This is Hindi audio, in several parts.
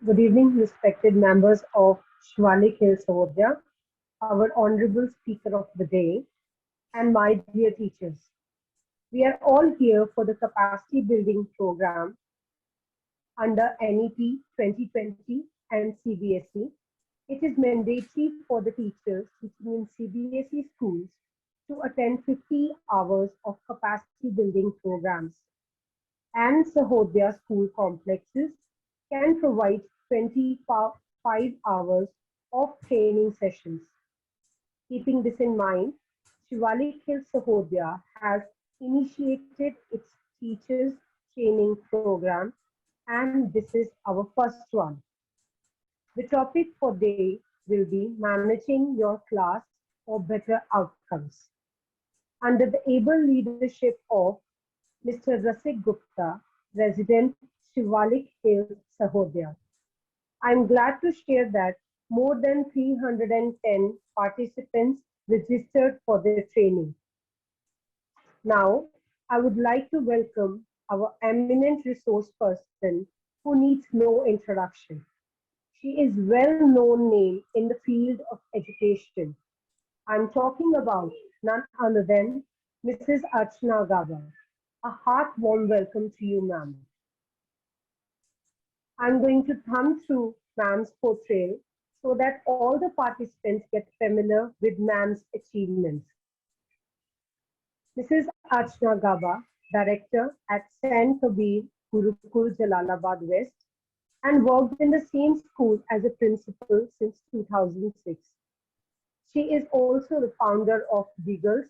Good evening, respected members of Shivalik Sahodaya, our honorable speaker of the day, and my dear teachers. We are all here for the capacity building program under NEP 2020 and CBSE. It is mandatory for the teachers teaching in CBSE schools to attend 50 hours of capacity building programs, and Sahodaya school complexes can provide 25 hours of training sessions. Keeping this in mind, Shivalik Hills Sahodaya has initiated its teachers training program, and this is our first one. The topic for day will be managing your class for better outcomes. Under the able leadership of Mr. Rasik Gupta, Resident Shivalik Hills Sahodaya, I am glad to share that more than 310 participants registered for their training. Now, I would like to welcome our eminent resource person who needs no introduction. She is well-known name in the field of education. I'm talking about none other than Mrs. Archana Gaba. A heart warm welcome to you, ma'am. I'm going to thumb through ma'am's portrayal so that all the participants get familiar with ma'am's achievements. Mrs. Archana Gaba, Director at Saint Kabir Gurukul Jalalabad West, and worked in the same school as a principal since 2006. She is also the founder of Giggles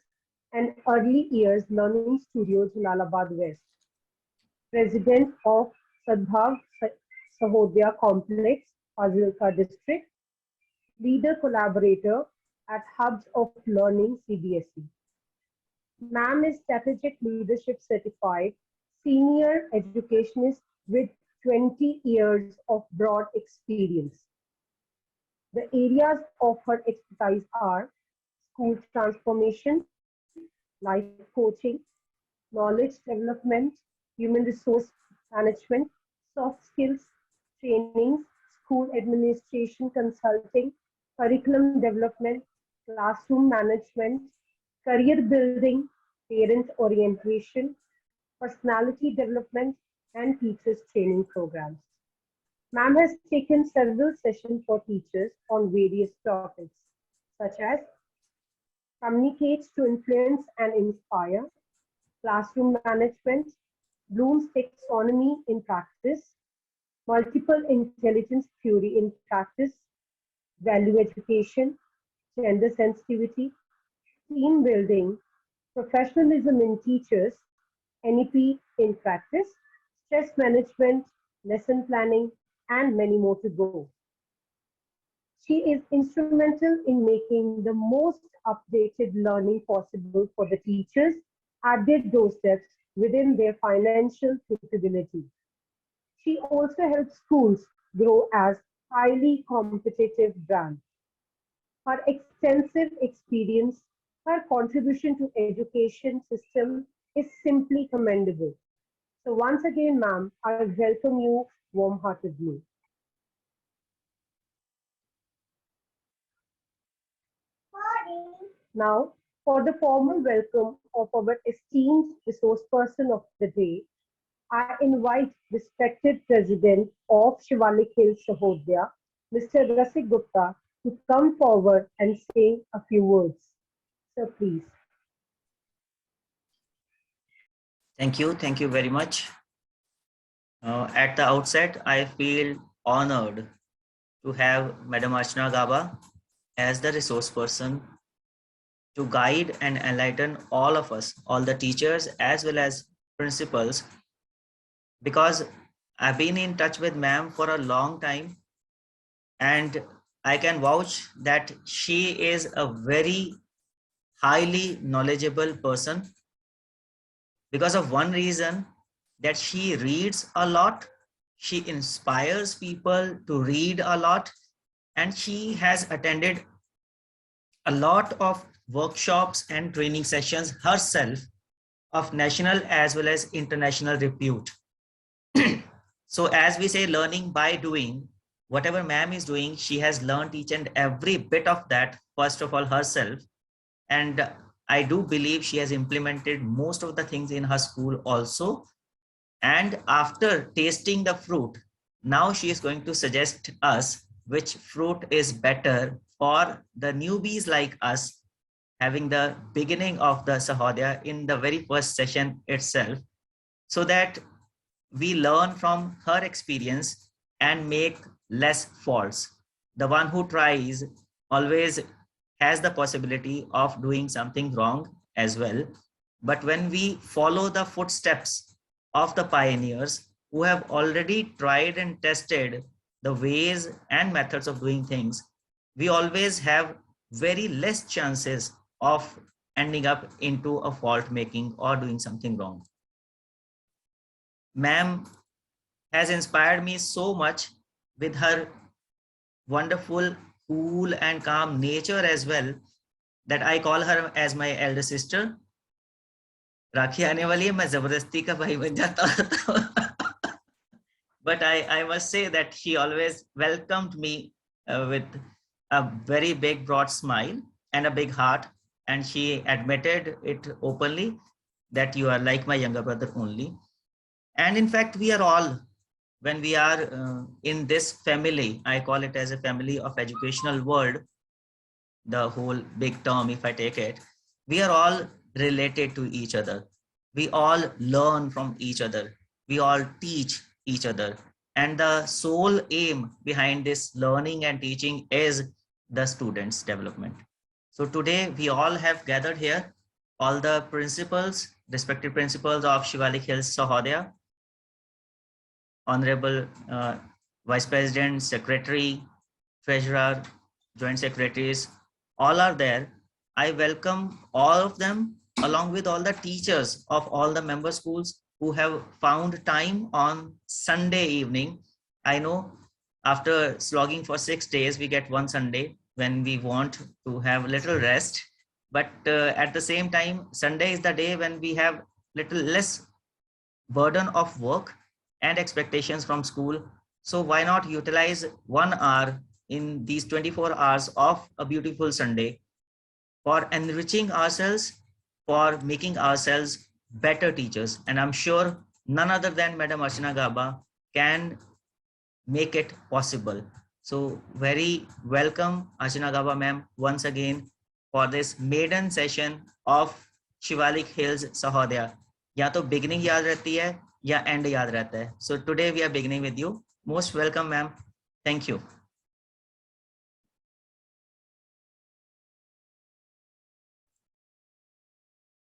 and Early Years Learning Studio Jalalabad West, President of Sadbhav Sahodaya Complex, Fazilka District, Leader Collaborator at Hubs of Learning CBSE. Ma'am is Strategic Leadership Certified Senior Educationist with 20 years of broad experience. The areas of her expertise are school transformation, life coaching, knowledge development, human resource management, soft skills, trainings, school administration consulting, curriculum development, classroom management, career building, parent orientation, personality development, and teachers training programs. Ma'am has taken several sessions for teachers on various topics, such as communicates to influence and inspire, classroom management, Bloom's taxonomy in practice, multiple intelligence theory in practice, value education, gender sensitivity, team building, professionalism in teachers, NEP in practice, stress management, lesson planning, and many more to go. She is instrumental in making the most updated learning possible for the teachers at their doorsteps within their financial capability. She also helps schools grow as highly competitive brands. Her extensive experience, her contribution to education system is simply commendable. So once again, ma'am, I welcome you warm-heartedly. Now, for the formal welcome of our esteemed resource person of the day, I invite respected President of Shivalik Hills Sahodaya, Mr. Rasik Gupta, to come forward and say a few words. Sir, please. Thank you very much. At the outset, I feel honored to have Madam Archana Gaba as the resource person to guide and enlighten all of us, all the teachers as well as principals, because I've been in touch with ma'am for a long time and I can vouch that she is a very highly knowledgeable person because of one reason, that she reads a lot, she inspires people to read a lot, and she has attended a lot of workshops and training sessions herself of national as well as international repute. So as we say, learning by doing, whatever ma'am is doing, she has learned each and every bit of that, first of all, herself. And I do believe she has implemented most of the things in her school also. And after tasting the fruit, now she is going to suggest us which fruit is better for the newbies like us, having the beginning of the Sahodaya in the very first session itself, so that we learn from her experience and make less faults. The one who tries always has the possibility of doing something wrong as well. But when we follow the footsteps of the pioneers who have already tried and tested the ways and methods of doing things, we always have very less chances of ending up into a fault making or doing something wrong. Ma'am has inspired me so much with her wonderful, cool and calm nature as well, that I call her as my elder sister. राखी आने वाली है, मैं जबरदस्ती का भाई बन जाता हूँ. But I must say that she always welcomed me with a very big broad smile and a big heart, and she admitted it openly that you are like my younger brother only. And in fact, we are all, when we are in this family, I call it as a family of educational world, the whole big term, if I take it, we are all related to each other. We all learn from each other. We all teach each other. And the sole aim behind this learning and teaching is the students' development. So today we all have gathered here, all the principals, respective principals of Shivalik Hills Sahodaya, Honorable Vice President, Secretary, Treasurer, Joint Secretaries, all are there. I welcome all of them along with all the teachers of all the member schools who have found time on Sunday evening. I know after slogging for 6 days, we get one Sunday when we want to have a little rest. But at the same time, Sunday is the day when we have little less burden of work and expectations from school. So why not utilize 1 hour in these 24 hours of a beautiful Sunday for enriching ourselves, for making ourselves better teachers. And I'm sure none other than Madam Archana Gaba can make it possible. So very welcome Archana Gaba ma'am once again for this maiden session of Shivalik Hills Sahodaya. या तो beginning याद रहती है या end याद रहता है. So today we are beginning with you. Most welcome ma'am. Thank you.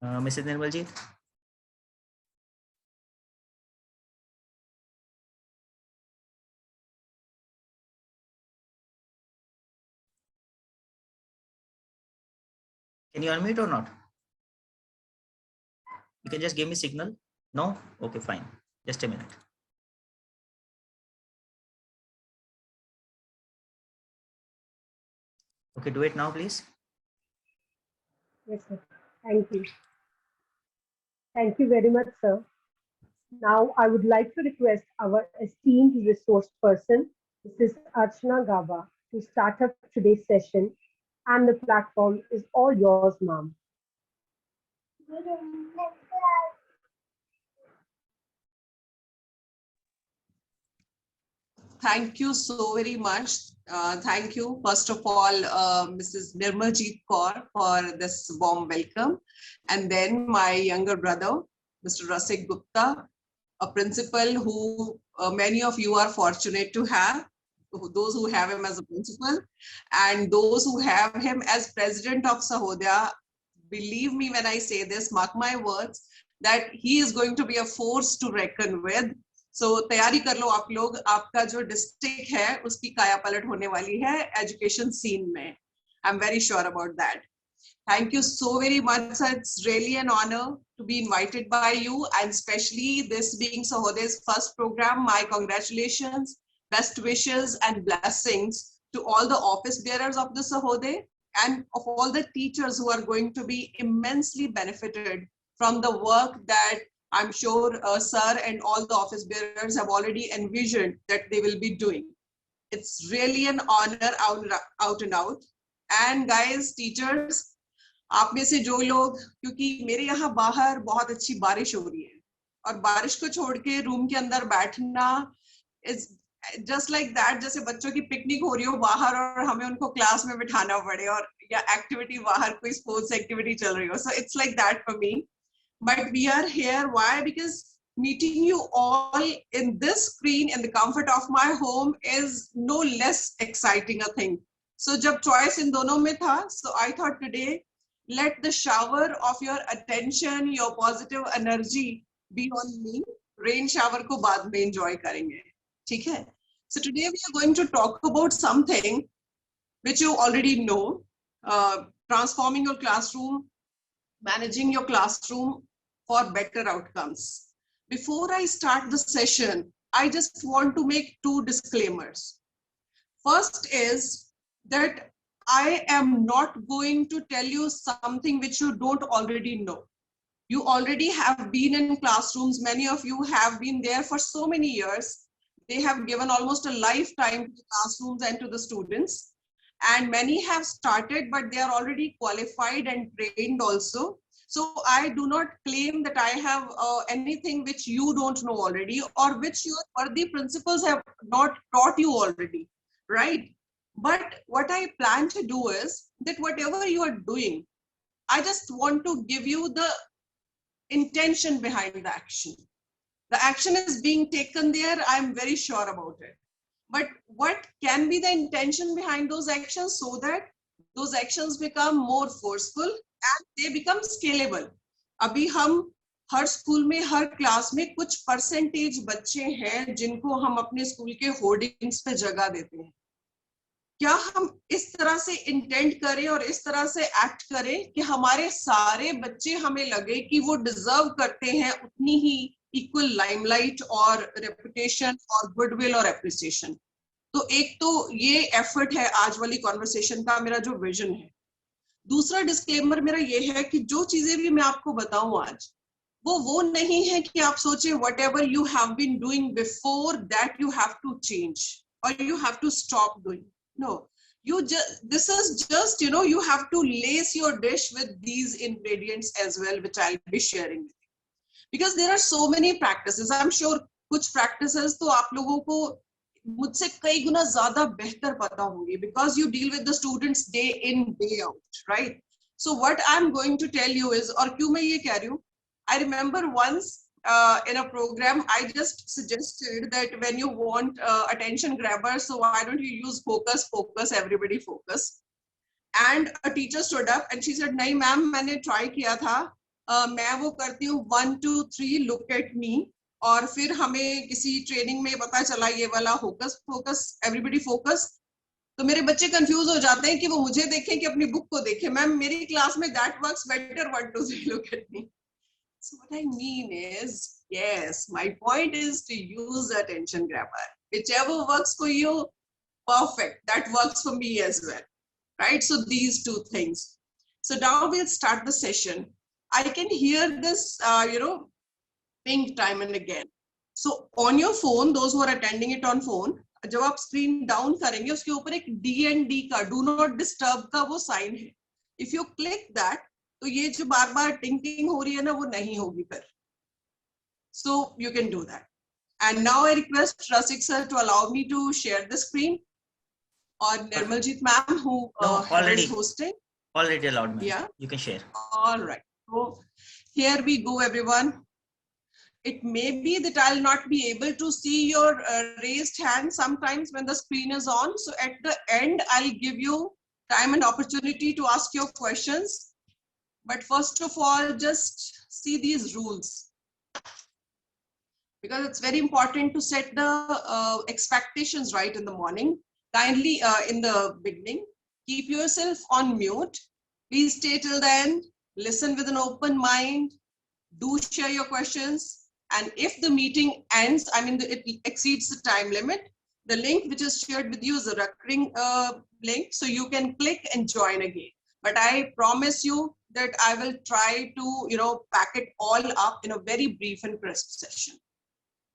Mrs. Nirmaljeet. Can you unmute or not? You can just give me signal. No? Okay, fine. Just a minute. Okay, do it now, please. Yes, sir. Thank you. Thank you very much, sir. Now, I would like to request our esteemed resource person, Mrs. Archana Gaba, to start up today's session, and the platform is all yours, ma'am. Thank you so very much. Thank you, first of all, Mrs. Nirmaljeet Kaur for this warm welcome. And then my younger brother, Mr. Rasik Gupta, a principal who many of you are fortunate to have, those who have him as a principal, and those who have him as president of Sahodaya. Believe me when I say this, mark my words, that he is going to be a force to reckon with. So तैयारी कर लो आप लोग, आपका जो डिस्ट्रिक्ट है उसकी काया पलट होने वाली है एजुकेशन सीन में. I'm very sure about that. Thank you so very much, sir. It's really an honor to be invited by you, and especially this being Sahodaya's first program. My congratulations, best wishes and blessings to all the office bearers of the Sahodaya and of all the teachers who are going to be immensely benefited from the work that I'm sure sir and all the office bearers have already envisioned that they will be doing. It's really an honor out and out. And guys, teachers, आप में से जो लोग, क्योंकि मेरे यहाँ बाहर बहुत अच्छी बारिश हो रही है और बारिश को छोड़ के रूम के अंदर बैठना इज जस्ट लाइक दैट, जैसे बच्चों की पिकनिक हो रही हो बाहर और हमें उनको क्लास में बिठाना पड़े और या एक्टिविटी बाहर कोई स्पोर्ट्स एक्टिविटी चल रही हो. So it's like that for me. But we are here. Why? Because meeting you all in this screen in the comfort of my home is no less exciting a thing. So जब choice in दोनों में था, so I thought today, let the shower of your attention, your positive energy be on me. Rain shower को बाद में enjoy करेंगे, ठीक है? So today we are going to talk about something which you already know, transforming your classroom, managing your classroom for better outcomes. Before I start the session, I just want to make two disclaimers. First is that I am not going to tell you something which you don't already know. You already have been in classrooms. Many of you have been there for so many years. They have given almost a lifetime to the classrooms and to the students. And many have started, but they are already qualified and trained also. So I do not claim that I have anything which you don't know already or which your worthy principals have not taught you already, right? But what I plan to do is that whatever you are doing, I just want to give you the intention behind the action. The action is being taken there, I'm very sure about it. But what can be the intention behind those actions so that those actions become more forceful and they become scalable. अभी हम हर स्कूल में हर क्लास में कुछ परसेंटेज बच्चे हैं जिनको हम अपने स्कूल के होर्डिंग्स पे जगह देते हैं. क्या हम इस तरह से इंटेंट करें और इस तरह से एक्ट करें कि हमारे सारे बच्चे हमें लगे कि वो डिजर्व करते हैं उतनी ही इक्वल लाइमलाइट और रेपुटेशन और गुडविल और एप्रिसिएशन. तो एक तो ये एफर्ट है आज वाली कॉन्वर्सेशन का, मेरा जो विजन है. दूसरा डिस्क्लेमर मेरा ये है कि जो चीजें भी मैं आपको बताऊं आज वो नहीं है कि आप सोचे whatever you have been doing before that you have to change और you have to stop doing. No, this is just, you have to lace your dish with these ingredients as well, which I'll be sharing with you. Because there are so many practices. I'm sure कुछ practices तो आप लोगों को मुझसे कई गुना ज्यादा बेहतर पता होंगे because you deal with the students day in day out, right? So what I'm going to tell you is, और क्यों मैं ये कह रही हूँ, I remember once in a program I just suggested that when you want attention grabber, so why don't you use focus, everybody focus. And a teacher stood up and she said, नहीं मैम मैंने try किया था, मैं वो करती हूँ 1 2 3 look at me, और फिर हमें किसी ट्रेनिंग में पता चला ये वाला फोकस एवरीबॉडी फोकस. तो मेरे बच्चे कंफ्यूज हो जाते हैं कि वो मुझे देखें कि अपनी बुक को देखें. मैम मेरी क्लास में that works better 1 2 3 look at me. So what I mean is, yes, my point is to use attention grabber. Whichever works for you, perfect. That works for me as well, right? So these two things. So now we'll start the session. I can hear this, ping time and again. So on your phone, those who are attending it on phone, जब आप screen down करेंगे उसके ऊपर एक D&D का do not disturb का वो sign है. If you click that, तो ये जो बार बार टिंग हो रही है ना वो नहीं होगी फिर. So you can do that. And now I request Rasik sir to allow me to share the screen, or Nirmaljeet ma'am who already is hosting. Already allowed, ma'am. Yeah. You can share. All right. So here we go, everyone. It may be that I'll not be able to see your raised hand sometimes when the screen is on. So at the end, I'll give you time and opportunity to ask your questions. But first of all, just see these rules. Because it's very important to set the expectations right in the morning. Kindly, in the beginning, keep yourself on mute. Please stay till the end. Listen with an open mind. Do share your questions. And if the meeting ends, it exceeds the time limit, the link which is shared with you is a recurring link, so you can click and join again. But I promise you that I will try to, pack it all up in a very brief and crisp session.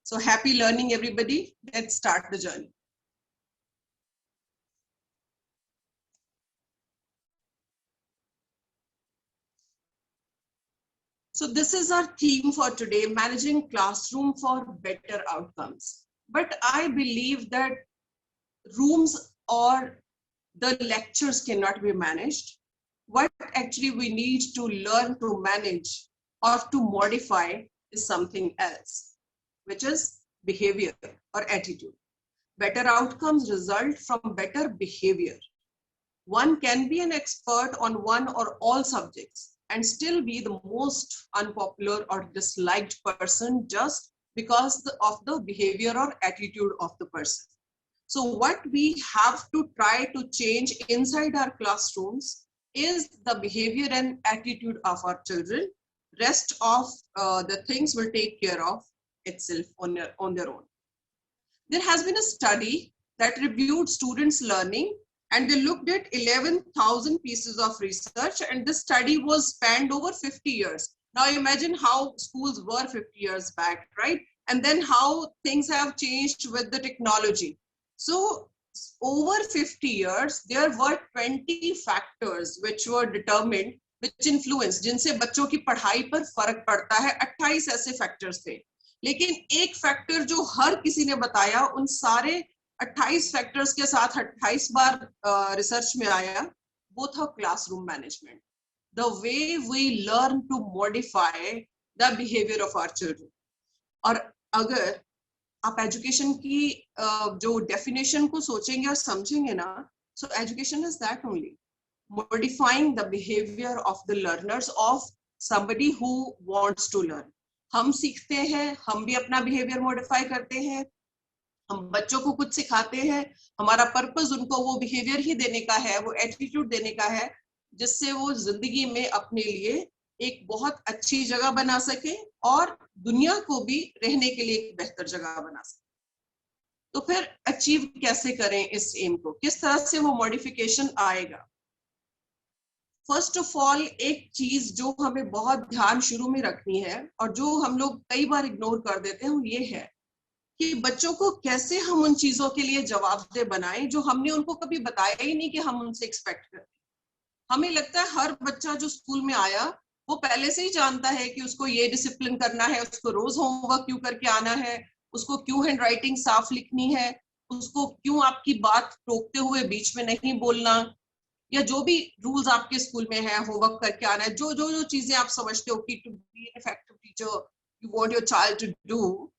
So happy learning, everybody. Let's start the journey. So this is our theme for today, managing classroom for better outcomes. But I believe that rooms or the lectures cannot be managed. What actually we need to learn to manage or to modify is something else, which is behavior or attitude. Better outcomes result from better behavior. One can be an expert on one or all subjects and still be the most unpopular or disliked person just because of the behavior or attitude of the person. So what we have to try to change inside our classrooms is the behavior and attitude of our children. Rest of the things will take care of itself on their own. There has been a study that reviewed students' learning, and they looked at 11,000 pieces of research, and this study was spanned over 50 years. Now imagine how schools were 50 years back, right? And then how things have changed with the technology. So over 50 years, there were 20 factors which were determined, which influenced, जिनसे बच्चों की पढ़ाई पर फर्क पड़ता है. 28 ऐसे फैक्टर्स थे, लेकिन एक फैक्टर जो हर किसी ने बताया, उन सारे 28 फैक्टर्स के साथ 28 बार रिसर्च में आया, वो था classroom management. The way we learn to modify the behaviour of our children. और अगर आप एजुकेशन की जो डेफिनेशन को सोचेंगे और समझेंगे ना, so education is that only modifying the behaviour of the learners of somebody who wants to learn. हम सीखते हैं, हम भी अपना बिहेवियर मॉडिफाई करते हैं, हम बच्चों को कुछ सिखाते हैं, हमारा पर्पस उनको वो बिहेवियर ही देने का है, वो एटीट्यूड देने का है, जिससे वो जिंदगी में अपने लिए एक बहुत अच्छी जगह बना सके और दुनिया को भी रहने के लिए एक बेहतर जगह बना सके. तो फिर अचीव कैसे करें इस एम को, किस तरह से वो मॉडिफिकेशन आएगा? फर्स्ट ऑफ ऑल, एक चीज जो हमें बहुत ध्यान शुरू में रखनी है और जो हम लोग कई बार इग्नोर कर देते हैं, वो ये है कि बच्चों को कैसे हम उन चीजों के लिए जवाबदेह बनाएं जो हमने उनको कभी बताया ही नहीं कि हम उनसे एक्सपेक्ट करते हैं. हमें लगता है हर बच्चा जो स्कूल में आया वो पहले से ही जानता है कि उसको ये डिसिप्लिन करना है, उसको रोज होमवर्क क्यों करके आना है, उसको क्यों हैंड राइटिंग साफ लिखनी है, उसको क्यों आपकी बात टोकते हुए बीच में नहीं बोलना, या जो भी रूल्स आपके स्कूल में है, होमवर्क करके आना है, जो जो जो चीजें आप समझते हो कि to be an effective teacher you want your child to do,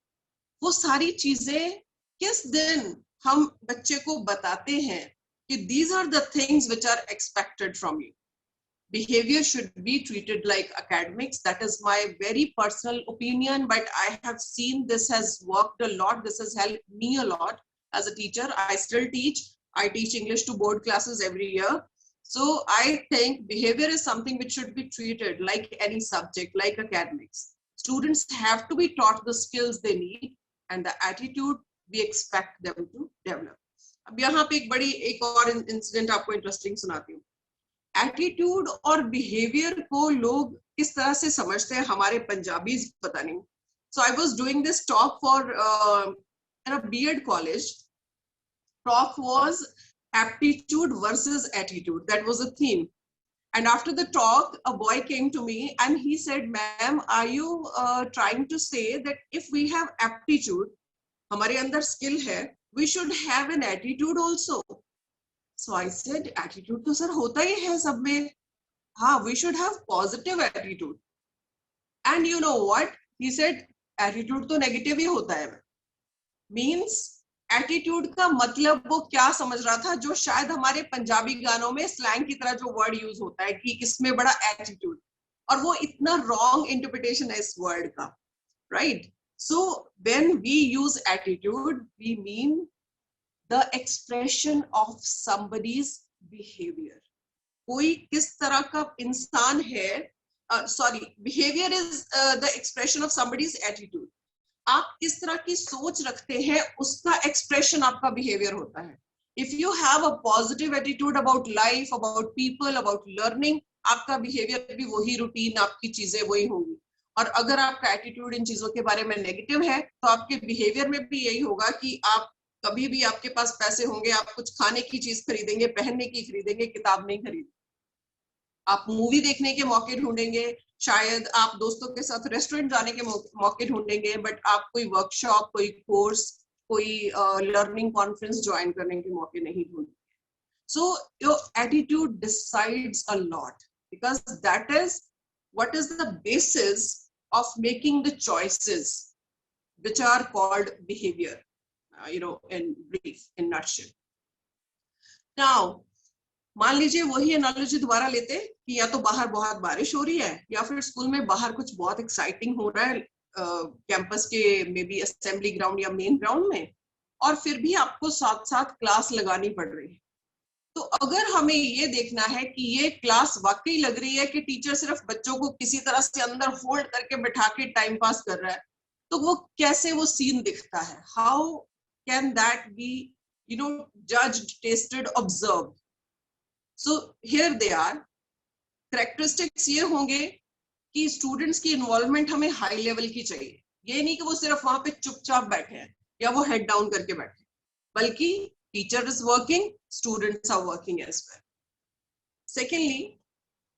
वो सारी चीजें किस दिन हम बच्चे को बताते हैं कि these are the things which are expected from you. Behavior should be treated like academics. That is my very personal opinion, but I have seen this has worked a lot. This has helped me a lot as a teacher. I still teach. I teach English to board classes every year. So I think behavior is something which should be treated like any subject, like academics. Students have to be taught the skills they need and the attitude we expect them to develop. अब यहाँ पे एक और इंसिडेंट आपको इंटरेस्टिंग सुनाती हूँ. एटीट्यूड और बिहेवियर को लोग किस तरह से समझते हैं, हमारे पंजाबीज पता नहीं. So I was doing this talk for in a BEd college. Talk was aptitude versus attitude. That was a theme. And after the talk, a boy came to me and he said, "Ma'am, are you trying to say that if we have aptitude, हमारे अंदर skill है, we should have an attitude also?" So I said, attitude तो सर होता ही है सब में. हाँ, we should have positive attitude. And you know what? He said, attitude तो negative ही होता है. Means एटीट्यूड का मतलब वो क्या समझ रहा था, जो शायद हमारे पंजाबी गानों में स्लैंग की तरह जो वर्ड यूज होता है कि इसमें बड़ा एटीट्यूड, और वो इतना रॉन्ग इंटरप्रिटेशन है इस वर्ड का, right? So when we use attitude we mean the expression of somebody's behaviour. कोई किस तरह का इंसान है, sorry, behaviour is the expression of somebody's attitude. आप किस तरह की सोच रखते हैं उसका एक्सप्रेशन आपका बिहेवियर होता है. If you have a positive attitude about life, about people, about learning, आपका बिहेवियर भी वही, रूटीन, आपकी चीजें वही होंगी. और अगर आपका एटीट्यूड इन चीजों के बारे में नेगेटिव है तो आपके बिहेवियर में भी यही होगा कि आप कभी भी, आपके पास पैसे होंगे, आप कुछ खाने की चीज खरीदेंगे, पहनने की खरीदेंगे, किताब नहीं खरीदेंगे. आप मूवी देखने के मौके ढूंढेंगे, शायद आप दोस्तों के साथ रेस्टोरेंट जाने के मौके ढूंढेंगे, बट आप कोई वर्कशॉप, कोई कोर्स, कोई लर्निंग कॉन्फ्रेंस ज्वाइन करने के मौके नहीं ढूंढेंगे. So your attitude decides a lot, because that is what is the basis of making the choices which are called behavior, in brief, in nutshell. Now, मान लीजिए वही एनालॉजी दोबारा लेते कि या तो बाहर बहुत बारिश हो रही है, या फिर स्कूल में बाहर कुछ बहुत एक्साइटिंग हो रहा है कैंपस के मे बी असेंबली ग्राउंड या मेन ग्राउंड में, और फिर भी आपको साथ साथ क्लास लगानी पड़ रही है. तो अगर हमें ये देखना है कि ये क्लास वाकई लग रही है कि टीचर सिर्फ बच्चों को किसी तरह से अंदर होल्ड करके बैठा के टाइम पास कर रहा है, तो वो कैसे वो सीन दिखता है? How can that be judged, tested, observed? So here they are characteristics. ये होंगे कि स्टूडेंट्स की इन्वॉल्वमेंट हमें हाई लेवल की चाहिए. ये नहीं कि वो सिर्फ वहां पे चुपचाप बैठे हैं या वो हेड डाउन करके बैठे, बल्कि teacher is working, students are working as well. Secondly,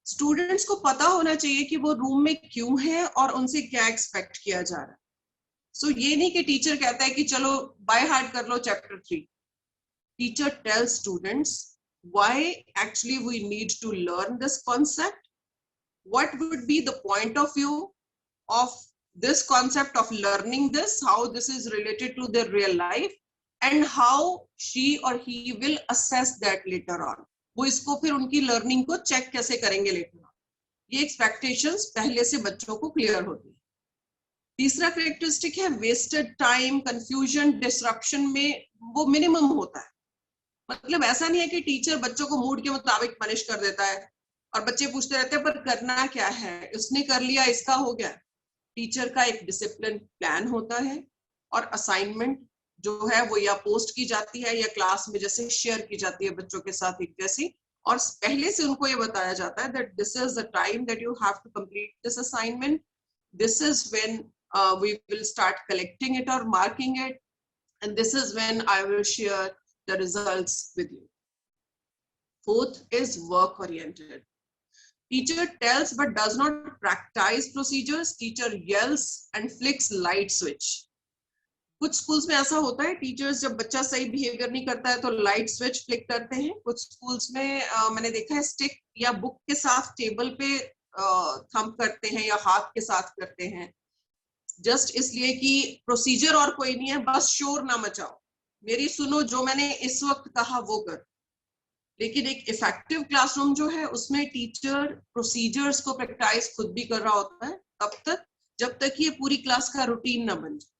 students को पता होना चाहिए कि वो रूम में क्यों है और उनसे क्या एक्सपेक्ट किया जा रहा है. So ये नहीं कि टीचर कहता है कि चलो बाय हार्ट कर लो chapter 3. Teacher tells students why actually we need to learn this concept, what would be the point of view of this concept of learning this, how this is related to their real life, and how she or he will assess that later on. वो इसको फिर उनकी लर्निंग को चेक कैसे करेंगे लेटर ऑन. ये एक्सपेक्टेशंस पहले से बच्चों को क्लियर होती है. तीसरा कैरेक्टरिस्टिक है वेस्टेड टाइम, कंफ्यूजन, डिसरप्शन में वो मिनिमम होता है. मतलब ऐसा नहीं है कि टीचर बच्चों को मूड के मुताबिक पनिश कर देता है और बच्चे पूछते रहते हैं पर करना क्या है, उसने कर लिया, इसका हो गया. टीचर का एक डिसिप्लिन प्लान होता है और असाइनमेंट जो है वो या पोस्ट की जाती है या क्लास में जैसे शेयर की जाती है बच्चों के साथ एक जैसी, और पहले से उनको ये बताया जाता है that this is the time that you have to complete this assignment. This is when we will start collecting it or marking it, and this is when I will share the results with you. Fourth is work oriented. Teacher tells but does not practice procedures. Teacher yells and flicks light switch. कुछ स्कूल्स में ऐसा होता है, टीचर्स जब बच्चा सही बिहेवियर नहीं करता है तो लाइट स्विच फ्लिक करते हैं. कुछ स्कूल्स में मैंने देखा है स्टिक या बुक के साथ टेबल पे थंप करते हैं या हाथ के साथ करते हैं, जस्ट इसलिए कि प्रोसीजर और कोई नहीं है, बस शोर ना मचाओ, मेरी सुनो, जो मैंने इस वक्त कहा वो कर. लेकिन एक इफेक्टिव क्लासरूम जो है उसमें टीचर प्रोसीजर्स को प्रैक्टिस खुद भी कर रहा होता है तब तक जब तक ये पूरी क्लास का रूटीन ना बन जाए,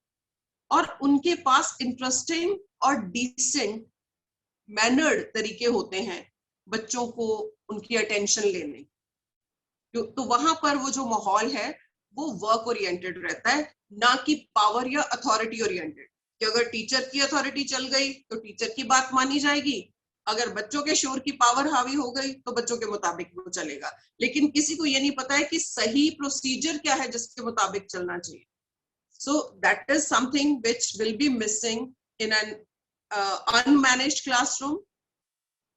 और उनके पास इंटरेस्टिंग और डिसेंट मैनर्ड तरीके होते हैं बच्चों को उनकी अटेंशन लेने. तो वहां पर वो जो माहौल है वो वर्क ओरिएंटेड रहता है, ना कि पावर या अथॉरिटी ओरिएंटेड. कि अगर टीचर की अथॉरिटी चल गई तो टीचर की बात मानी जाएगी, अगर बच्चों के शोर की पावर हावी हो गई तो बच्चों के मुताबिक वो चलेगा. लेकिन किसी को ये नहीं पता है कि सही प्रोसीजर क्या है जिसके मुताबिक चलना चाहिए. So that is something which will be missing in an unmanaged classroom.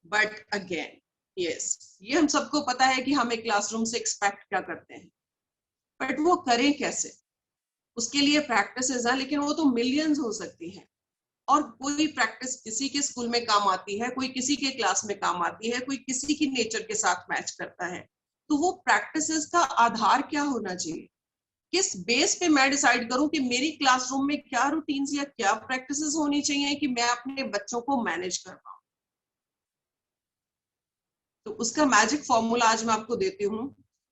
But again, yes, ये हम सबको पता है कि हम एक क्लासरूम से एक्सपेक्ट क्या करते हैं, बट वो करें कैसे, उसके लिए प्रैक्टिसेस हैं, लेकिन वो तो मिलियंस हो सकती हैं. और कोई प्रैक्टिस किसी के स्कूल में काम आती है, कोई किसी के क्लास में काम आती है, कोई किसी की नेचर के साथ मैच करता है. तो वो प्रैक्टिसेस का आधार क्या होना चाहिए, किस बेस पे मैं डिसाइड करूं कि मेरी क्लासरूम में क्या रूटीन्स या क्या प्रैक्टिसेस होनी चाहिए कि मैं अपने बच्चों को मैनेज कर पाऊं. तो उसका मैजिक फॉर्मूला आज मैं आपको देती हूं,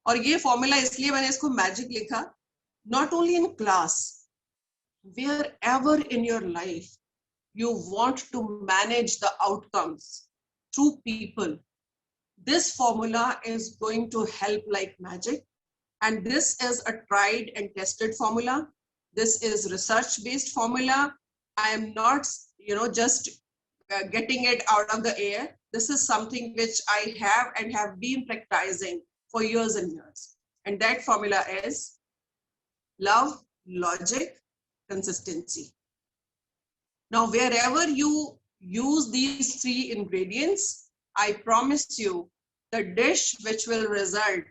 और ये फॉर्मूला इसलिए मैंने इसको मैजिक लिखा, not only in class, wherever in your life you want to manage the outcomes through people, this formula is going to help like magic. And this is a tried and tested formula. This is research based formula. I am not just getting it out of the air. This is something which I have and have been practicing for years and years, and that formula is love, logic, consistency. Now, wherever you use these 3 ingredients, I promise you the dish which will result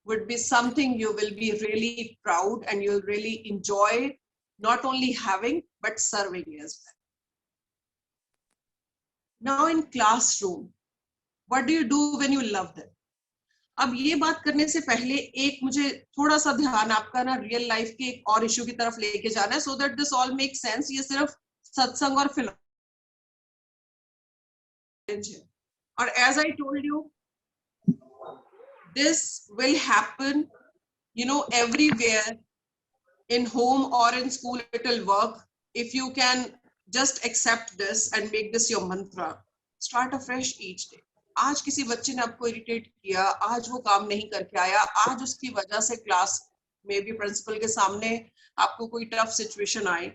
would be something you will be really proud and you'll really enjoy not only having but serving as well. Now in classroom, what do you do when you love them? अब ये बात करने से पहले एक मुझे थोड़ा सा ध्यान आपका ना रियल लाइफ के एक और इशू की तरफ लेके जाना है, so that this all make sense. ये सिर्फ सत्संग और फिलॉसफी है. और as I told you, this will happen, you know, everywhere. In home or in school it will work if you can just accept this and make this your mantra. Start afresh each day. आज किसी बच्चे ने आपको इरिटेट किया, आज वो काम नहीं करके आया, आज उसकी वजह से क्लास में भी प्रिंसिपल के सामने आपको कोई टफ सिचुएशन आए,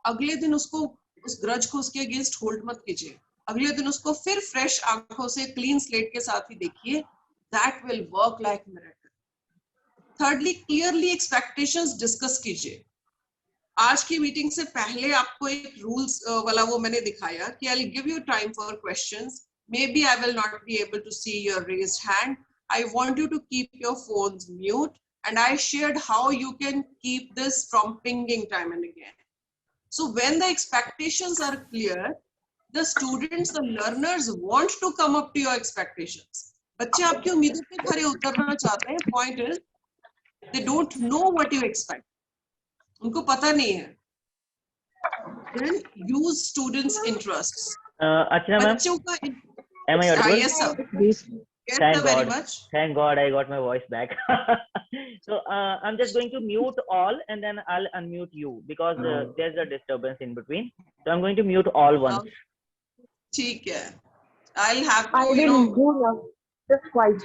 अगले दिन उसको उस ग्रज को उसके अगेंस्ट होल्ड मत कीजिए. अगले दिन उसको फिर फ्रेश आंखों से क्लीन स्लेट के साथ ही देखिए. That will work like miracle. Thirdly, clearly expectations discuss कीजिए. आज की मीटिंग से पहले आपको एक रूल्स वाला वो मैंने दिखाया कि I'll give you time for questions. Maybe I will not be able to see your raised hand. I want you to keep your phones mute, and I shared how you can keep this from pinging time and again. So when the expectations are clear, the students, the learners want to come up to your expectations. बच्चे आपकी उम्मीदों पे खरे उतरना चाहते हैं. Point is they don't know what you expect. उनको पता नहीं है. Then use students interests. Archana ma'am, बच्चों का am I audible? yes sir. Yes Thank sir, very God. much. Thank God I got my voice back. So I'm just going to mute all and then I'll unmute you because there's a disturbance in between. So I'm going to mute all once. ठीक है. I'll have I to, you will know, do now. Just quiet.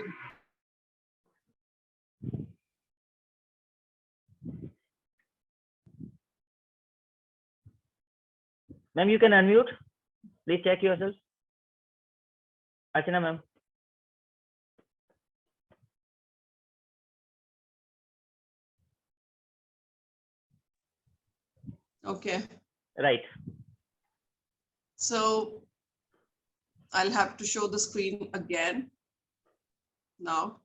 Ma'am, you can unmute. Please check yourself. Archana ma'am. okay. Right. So I'll have to show the screen again now.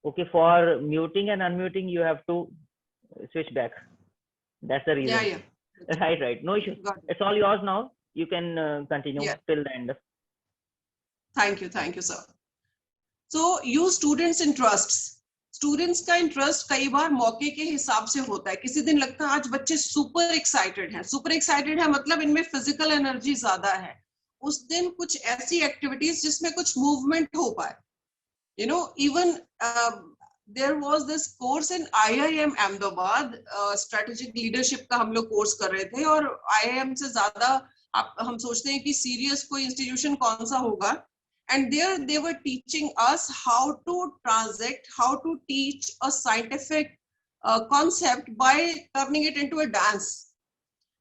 Okay, for muting and unmuting, you have to switch back. That's the reason. Yeah. Right. No issue. Got it. It's all yours now. You can continue Yeah. till the end. Thank you sir. So use students interests. Students का इंटरेस्ट कई बार मौके के हिसाब से होता है. किसी दिन लगता है आज बच्चे सुपर एक्साइटेड है मतलब इनमें फिजिकल एनर्जी ज्यादा है. उस दिन कुछ ऐसी एक्टिविटीज जिसमें कुछ मूवमेंट हो पाए. You know, even there was this course in IIM Ahmedabad, strategic leadership का हम लोग कोर्स कर रहे थे. और IIM से ज्यादा हम सोचते हैं कि सीरियस कोई इंस्टीट्यूशन कौन सा होगा. And there they were teaching us how to transact, how to teach a scientific concept by turning it into a dance.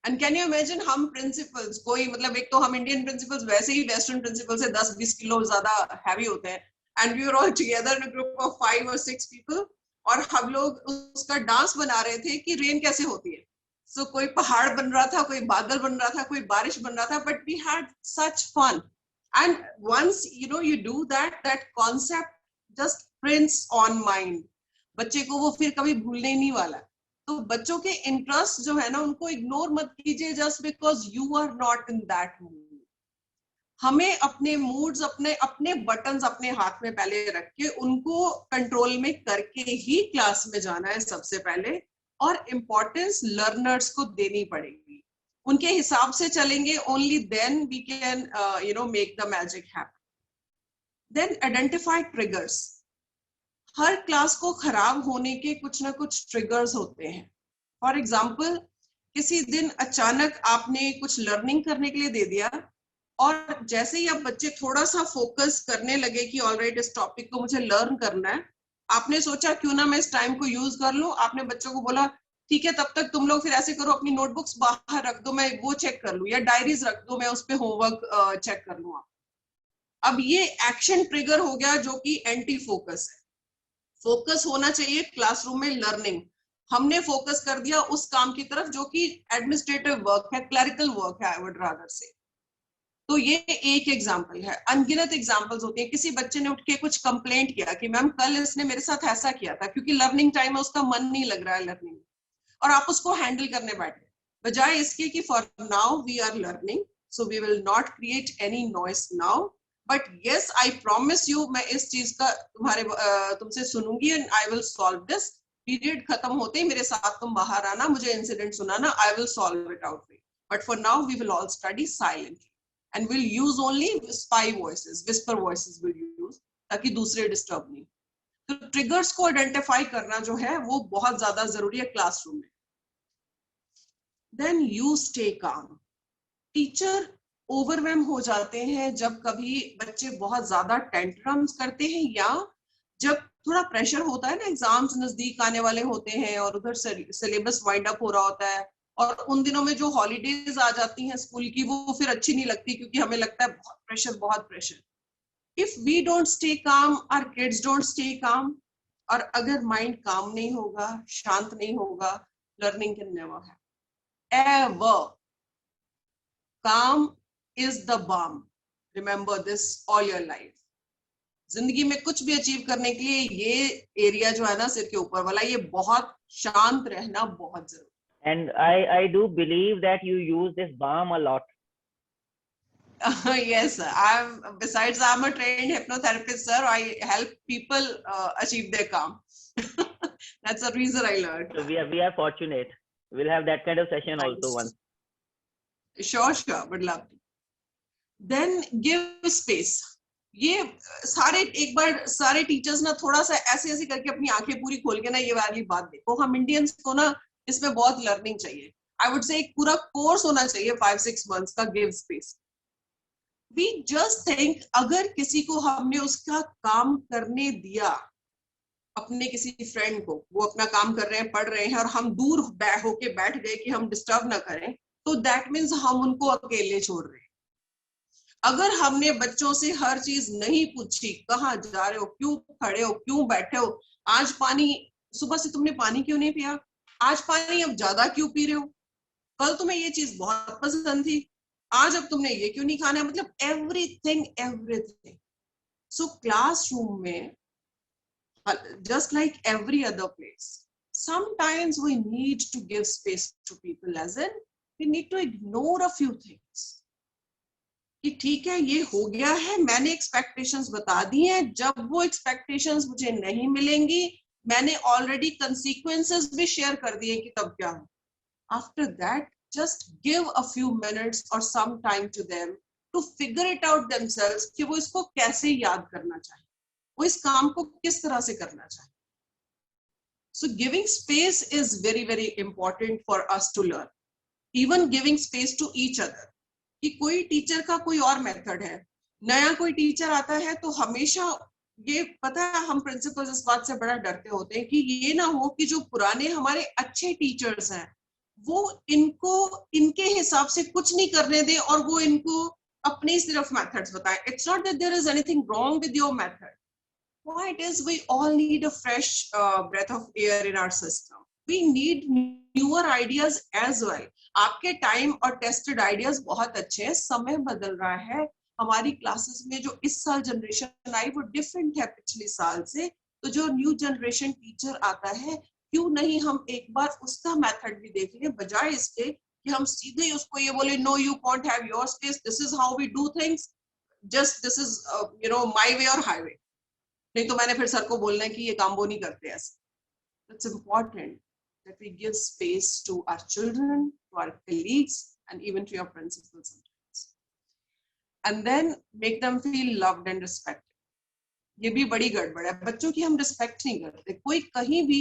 And can you imagine हम principals कोई मतलब एक तो हम Indian principals वैसे ही Western principals से 10-20 किलो ज्यादा heavy होते हैं. And we were all together in a group of 5 or 6 people. और हम लोग उसका डांस बना रहे थे कि रेन कैसे होती है. So कोई पहाड़ बन रहा था, कोई बादल बन रहा था, कोई बारिश बन रहा था. But we had such fun. And once you know you do that, that concept just prints on mind. बच्चे को वो फिर कभी भूलने ही नहीं वाला. तो बच्चों के इंटरेस्ट जो है ना उनको इग्नोर मत कीजिए just because you are not in that mood. हमें अपने मूड्स अपने बटन्स अपने हाथ में पहले रख के उनको कंट्रोल में करके ही क्लास में जाना है सबसे पहले. और इम्पोर्टेंस लर्नर्स को देनी पड़ेगी. उनके हिसाब से चलेंगे. only then we can make the magic happen. Then identify triggers. Her class को खराब होने के कुछ ना कुछ ट्रिगर्स होते हैं. फॉर एग्जाम्पल किसी दिन अचानक आपने कुछ लर्निंग करने के लिए दे दिया और जैसे ही अब बच्चे थोड़ा सा फोकस करने लगे कि ऑलराइट इस टॉपिक को मुझे लर्न करना है, आपने सोचा क्यों ना मैं इस टाइम को यूज कर लूं. आपने बच्चों को बोला ठीक है तब तक तुम लोग फिर ऐसे करो अपनी नोटबुक्स बाहर रख दो, मैं वो चेक कर लूं, या डायरीज रख दो मैं उस पे होमवर्क चेक कर लूं. अब ये एक्शन ट्रिगर हो गया जो कि एंटी फोकस है। फोकस होना चाहिए क्लासरूम में लर्निंग, हमने फोकस कर दिया उस काम की तरफ जो कि एडमिनिस्ट्रेटिव वर्क है, क्लरिकल वर्क है, आई वुड रादर से। तो ये एक एग्जाम्पल है, अनगिनत एग्जाम्पल्स होती हैं। किसी बच्चे ने उठ के कुछ कंप्लेंट किया कि मैम कल इसने मेरे साथ ऐसा किया था, क्योंकि लर्निंग टाइम है, उसका मन नहीं लग रहा है लर्निंग, और आप उसको हैंडल करने बैठे, बजाय इसके कि for now we are learning, so we will not create any noise now, but yes I promise you, मैं इस चीज का तुमसे सुनूंगी and I will solve this. Period खत्म होते ही मेरे साथ तुम बाहर आना, मुझे इंसिडेंट सुनाना, I will solve it out, but for now we will all study silently and we'll use only spy voices, whisper voices will use, ताकि दूसरे डिस्टर्ब नहीं। तो ट्रिगर्स को आइडेंटिफाई करना जो है वो बहुत ज्यादा जरूरी है क्लासरूम में। Then you stay calm. Teacher overwhelm हो जाते हैं जब कभी बच्चे बहुत ज्यादा टेंट्रम्स करते हैं, या जब थोड़ा प्रेशर होता है ना, एग्जाम्स नजदीक आने वाले होते हैं और उधर सिलेबस वाइंड अप हो रहा होता है, और उन दिनों में जो हॉलीडेज आ जाती हैं स्कूल की, वो फिर अच्छी नहीं लगती, क्योंकि हमें लगता है बहुत प्रेशर, बहुत pressure. If we don't stay calm, our kids don't stay calm, और अगर माइंड काम नहीं होगा, शांत नहीं होगा, learning can never happen ever. Calm is the balm, remember this all your life. जिंदगी में कुछ भी अचीव करने के लिए ये एरिया जो है ना, सिर के ऊपर वाला, ये बहुत शांत रहना बहुत जरूरी। And I do believe that you use this balm a lot. Yes, besides I'm a trained hypnotherapist, sir. I help people achieve their calm. That's the reason I learned. So we are fortunate. We'll have that kind of session also once. Sure, would love to. Then give space. ये सारे एक बार सारे टीचर्स ना थोड़ा सा ऐसे करके अपनी आंखें पूरी खोल के ना ये वाली बात देखो, हम इंडियंस को ना इसमें बहुत लर्निंग चाहिए। आई वुड से एक पूरा कोर्स होना चाहिए 5-6 months का, give space. We just think अगर किसी को हमने उसका काम करने दिया, अपने किसी फ्रेंड को, वो अपना काम कर रहे हैं, पढ़ रहे हैं, और हम दूर होके बैठ गए कि हम डिस्टर्ब ना करें, तो दैट मीन्स हम उनको अकेले छोड़ रहे हैं। अगर हमने बच्चों से हर चीज नहीं पूछी, कहाँ जा रहे हो, क्यों खड़े हो, क्यों बैठे हो, आज पानी, सुबह से तुमने पानी क्यों नहीं पिया, आज पानी अब ज्यादा क्यों पी रहे हो, कल तुम्हें ये चीज बहुत पसंद थी, आज अब तुमने ये क्यों नहीं खाना, मतलब एवरीथिंग। सो क्लासरूम में just like every other place, sometimes we need to give space to people, as in we need to ignore a few things कि ठीक है ये हो गया है, मैंने एक्सपेक्टेशंस बता दी हैं, जब वो एक्सपेक्टेशंस मुझे नहीं मिलेंगी, मैंने ऑलरेडी कंसीक्वेंसेस भी शेयर कर दिए कि तब क्या हो। After that just give a few minutes और some time to them to figure it out themselves कि वो इसको कैसे याद करना चाहिए, वो इस काम को किस तरह से करना चाहिए। So giving space is very very important for us to learn, even giving space to each other. कि कोई टीचर का कोई और मेथड है, नया कोई टीचर आता है, तो हमेशा ये पता है, हम प्रिंसिपल्स इस बात से बड़ा डरते होते हैं कि ये ना हो कि जो पुराने हमारे अच्छे टीचर्स हैं वो इनको इनके हिसाब से कुछ नहीं करने दे और वो इनको अपने सिर्फ मेथड्स बताएं। It's not that there is anything wrong with your method, why it is we all need a fresh breath of air in our system, we need newer ideas as well. आपके टाइम और टेस्टेड आइडियाज बहुत अच्छे हैं, समय बदल रहा है, हमारी क्लासेस में जो इस साल जनरेशन आई वो डिफरेंट है पिछले साल से, तो जो न्यू जनरेशन टीचर आता है, क्यों नहीं हम एक बार उसका मेथड भी देख लें, बजाय इसके कि हम सीधे उसको ये बोले no you can't have your space, this is how we do things, just this is you know my way और हाईवे, नहीं तो मैंने फिर सर को बोलना है कि ये काम वो नहीं करते ऐसे। It's important that we give space to our children, to our colleagues, and even to your principals sometimes. And then make them feel loved and respected. ये भी बड़ी गड़बड़ है, बच्चों की हम रिस्पेक्ट नहीं करते, कोई कहीं भी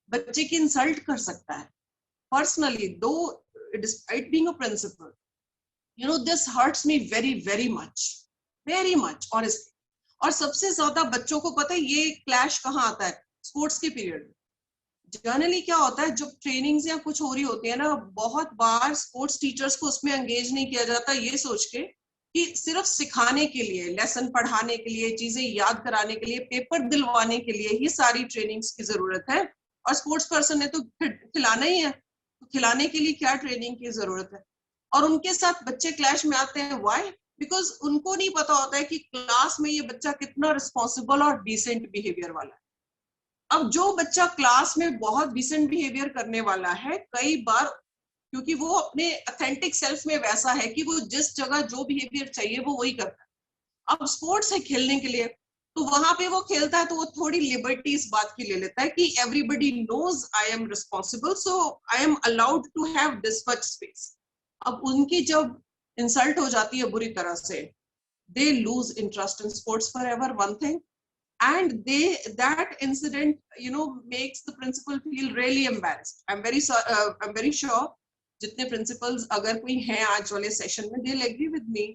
बच्चे की इंसल्ट कर सकता है। Personally, though despite being a principal, you know this hurts me very very much honestly. और सबसे ज्यादा बच्चों को पता है ये क्लैश कहाँ आता है, स्पोर्ट्स के पीरियड में। जनरली क्या होता है, जब ट्रेनिंग्स या कुछ हो रही होती है ना, बहुत बार स्पोर्ट्स टीचर्स को उसमें एंगेज नहीं किया जाता, ये सोच के कि सिर्फ सिखाने के लिए, लेसन पढ़ाने के लिए, चीजें याद कराने के लिए, पेपर दिलवाने के लिए ही सारी ट्रेनिंग्स की जरूरत है। और स्पोर्ट्स पर्सन ने तो खिलाना ही है, तो खिलाने के लिए क्या ट्रेनिंग की जरूरत है? और उनके साथ बच्चे क्लैश में आते हैं, व्हाई? बिकॉज उनको नहीं पता होता है कि क्लास में ये बच्चा कितना रिस्पॉन्सिबल और डिसेंट बिहेवियर वाला है। अब जो बच्चा क्लास में बहुत डिसेंट बिहेवियर करने वाला है, कई बार क्योंकि वो अपने ऑथेंटिक सेल्फ में वैसा है कि वो जिस जगह जो बिहेवियर चाहिए वो वही करता है। अब स्पोर्ट्स है खेलने के लिए, तो वहां पे वो खेलता है तो वो थोड़ी लिबर्टी इस बात की ले लेता है कि everybody knows I am responsible, so I am allowed to have this much space. अब उनकी जब इंसल्ट हो जाती है बुरी तरह से, they lose interest in sports for ever, one thing, and that incident makes the principal feel really embarrassed. I'm very sure जितने प्रिंसिपल्स अगर कोई हैं आज वाले सेशन में, they'll agree with me,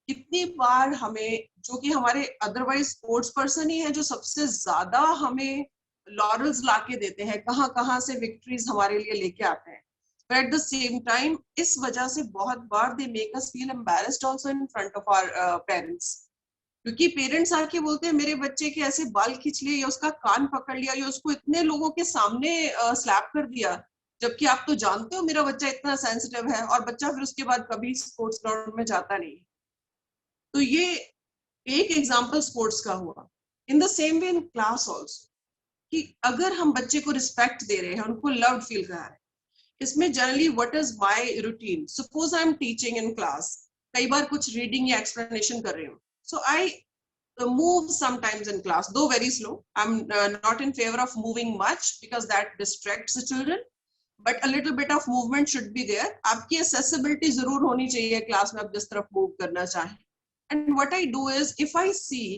कितनी बार हमें, जो कि हमारे अदरवाइज स्पोर्ट्स पर्सन ही है जो सबसे ज्यादा हमें लॉरल्स लाके देते हैं, कहाँ कहाँ से विक्ट्रीज हमारे लिए लेके आते हैं, but at the same time इस वजह से बहुत बार they make us feel embarrassed also in front of our parents, क्योंकि पेरेंट्स आके बोलते हैं मेरे बच्चे के ऐसे बाल खींच लिए, या उसका कान पकड़ लिया, या उसको इतने लोगों के सामने स्लैप कर दिया, जबकि आप तो जानते हो मेरा बच्चा इतना सेंसिटिव है, और बच्चा फिर उसके बाद कभी स्पोर्ट्स ग्राउंड में जाता नहीं। तो ये एक एग्जांपल स्पोर्ट्स का हुआ। इन the same way in class also, कि अगर हम बच्चे को रिस्पेक्ट दे रहे हैं, उनको लव्ड फील करा रहे हैं, इसमें generally what is my routine, suppose I am teaching in class, कई बार कुछ रीडिंग या एक्सप्लेनेशन कर रही हूँ, so I move sometimes in class, though very slow. I'm not in favor of moving much because that distracts the children, but a little bit of movement should be there. आपकी accessibility जरूर होनी चाहिए क्लास में, आप जिस तरफ मूव करना चाहें। And what I do is, if I see,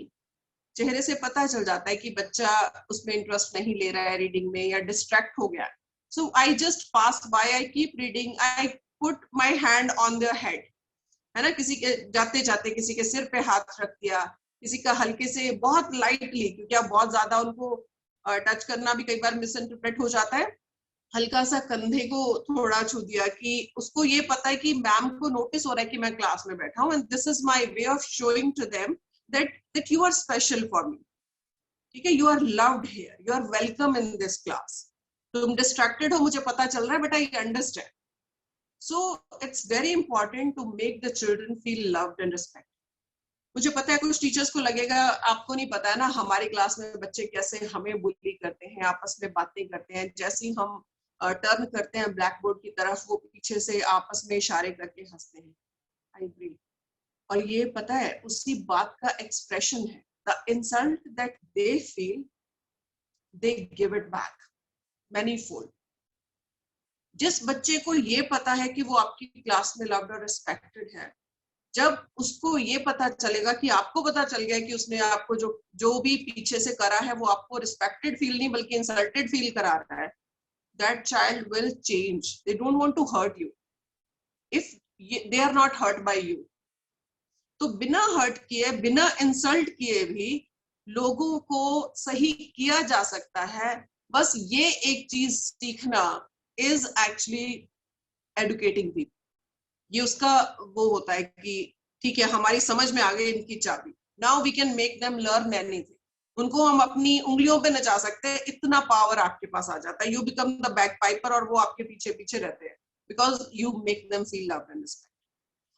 चेहरे से पता चल जाता है कि बच्चा उसमें इंटरेस्ट नहीं ले रहा है रीडिंग में, या डिस्ट्रैक्ट हो गया, so I just pass by, I keep reading, I put my hand on their head, है ना, किसी के जाते जाते किसी के सिर पे हाथ रख दिया, किसी का हल्के से बहुत लाइटली, क्योंकि आप बहुत ज्यादा उनको टच करना भी कई बार मिस इंटरप्रेट हो जाता है, हल्का सा कंधे को थोड़ा छू दिया, कि उसको ये पता है कि मैम को नोटिस हो रहा है कि मैं क्लास में बैठा हूँ, and this is my way of showing to them that you are special for me, ठीक है, you are loved here, you are welcome in this class, तुम डिस्ट्रैक्टेड हो मुझे पता चल रहा है, but I understand. So it's very important to make the children feel loved and respected. मुझे पता है कुछ टीचर्स को लगेगा आपको नहीं पता है ना, हमारी क्लास में बच्चे कैसे हमें बुली करते हैं, आपस में बातें करते हैं, जैसे ही हम टर्न करते हैं ब्लैक बोर्ड की तरफ, वो पीछे से आपस में इशारे करके हंसते हैं। आई एग्री, और ये पता है उसी बात का एक्सप्रेशन है, the insult that they feel, they give it back manifold. जिस बच्चे को ये पता है कि वो आपकी क्लास में लव्ड और रिस्पेक्टेड है, जब उसको ये पता चलेगा कि आपको पता चल गया कि उसने आपको जो भी पीछे से करा है वो आपको रिस्पेक्टेड फील नहीं बल्कि इंसल्टेड फील करा रहा है, that child will change, they don't want to hurt you if they are not hurt by you. तो बिना हर्ट किए, बिना इंसल्ट किए भी लोगों को सही किया जा सकता है। बस ये एक चीज सीखना is actually educating people. ये उसका वो होता है कि ठीक है हमारी समझ में आ गई इनकी चाबी, now we can make them learn anything. उनको हम अपनी उंगलियों पे नचा सकते हैं, इतना पावर आपके पास आ जाता है, you become the bagpiper, और वो आपके पीछे पीछे रहते हैं because you make them feel loved and respected.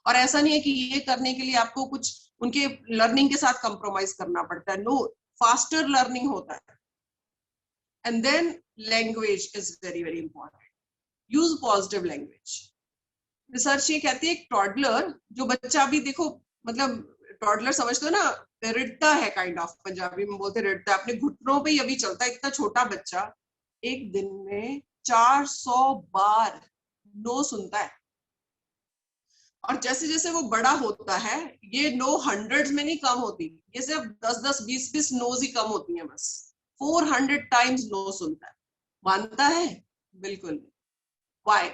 और ऐसा नहीं है कि ये करने के लिए आपको कुछ उनके लर्निंग के साथ कंप्रोमाइज करना पड़ता है, नो, फास्टर लर्निंग होता है। And then language is very very important. Use positive language. Research ये कहती है एक टॉडलर, जो बच्चा भी देखो, मतलब टॉडलर समझते हो ना, रिड़ता है, काइंड ऑफ पंजाबी में बोलते रिड़ता है, अपने घुटनों पे ही अभी चलता है, इतना छोटा बच्चा एक दिन में 400 बार नो सुनता है, और जैसे जैसे वो बड़ा होता है ये नो हंड्रेड्स में नहीं कम होती, ये सिर्फ 10-10, 20-20 नोज ही कम होती हैं, बस 400 टाइम्स नो सुनता है। मानता है? बिल्कुल नहीं। Why?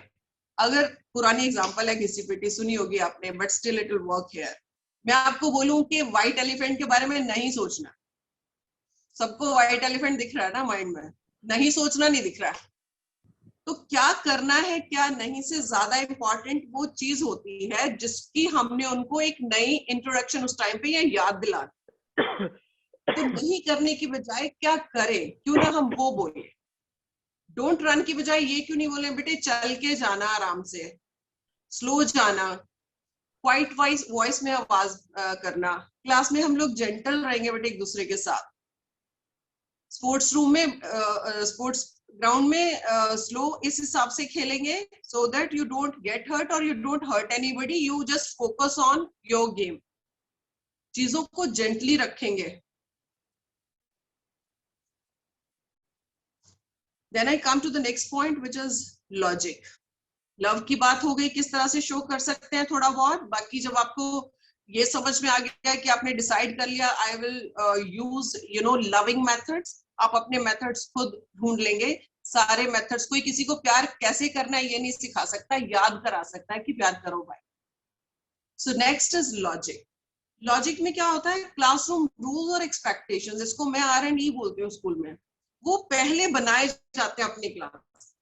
अगर पुरानी एग्जांपल है, घिसी पिटी सुनी होगी आपने, but still it will work here. मैं आपको बोलूं कि व्हाइट एलिफेंट के बारे में नहीं सोचना, सबको व्हाइट एलिफेंट दिख रहा है ना माइंड में, नहीं सोचना नहीं दिख रहा है, तो क्या करना है क्या नहीं से ज्यादा इंपॉर्टेंट वो चीज होती है जिसकी हमने उनको एक नई इंट्रोडक्शन उस टाइम पे या याद दिला दी। तो नहीं करने की बजाय क्या करें, क्यों ना हम वो बोले। डोंट रन की बजाय ये क्यों नहीं बोले बेटे चल के जाना, आराम से स्लो जाना, क्वाइट वॉइस में आवाज करना। क्लास में हम लोग जेंटल रहेंगे बेटे एक दूसरे के साथ। स्पोर्ट्स रूम में स्पोर्ट्स ग्राउंड में स्लो इस हिसाब से खेलेंगे so that you don't get hurt और you don't hurt anybody, you just focus on your game. चीजों को जेंटली रखेंगे। Then I come to the next point which is logic. Love की बात हो गई, किस तरह से शो कर सकते हैं थोड़ा बहुत। बाकी जब आपको ये समझ में आ गया कि आपने डिसाइड कर लिया I will use loving methods, आप अपने मेथड्स खुद ढूंढ लेंगे। सारे मेथड्स, कोई किसी को प्यार कैसे करना है ये नहीं सिखा सकता, याद करा सकता है कि प्यार करो भाई। So next is logic. Logic में क्या होता है, क्लासरूम रूल्स और एक्सपेक्टेशंस, इसको मैं R&E बोलती हूँ स्कूल में, वो पहले बनाए जाते हैं अपनी क्लास।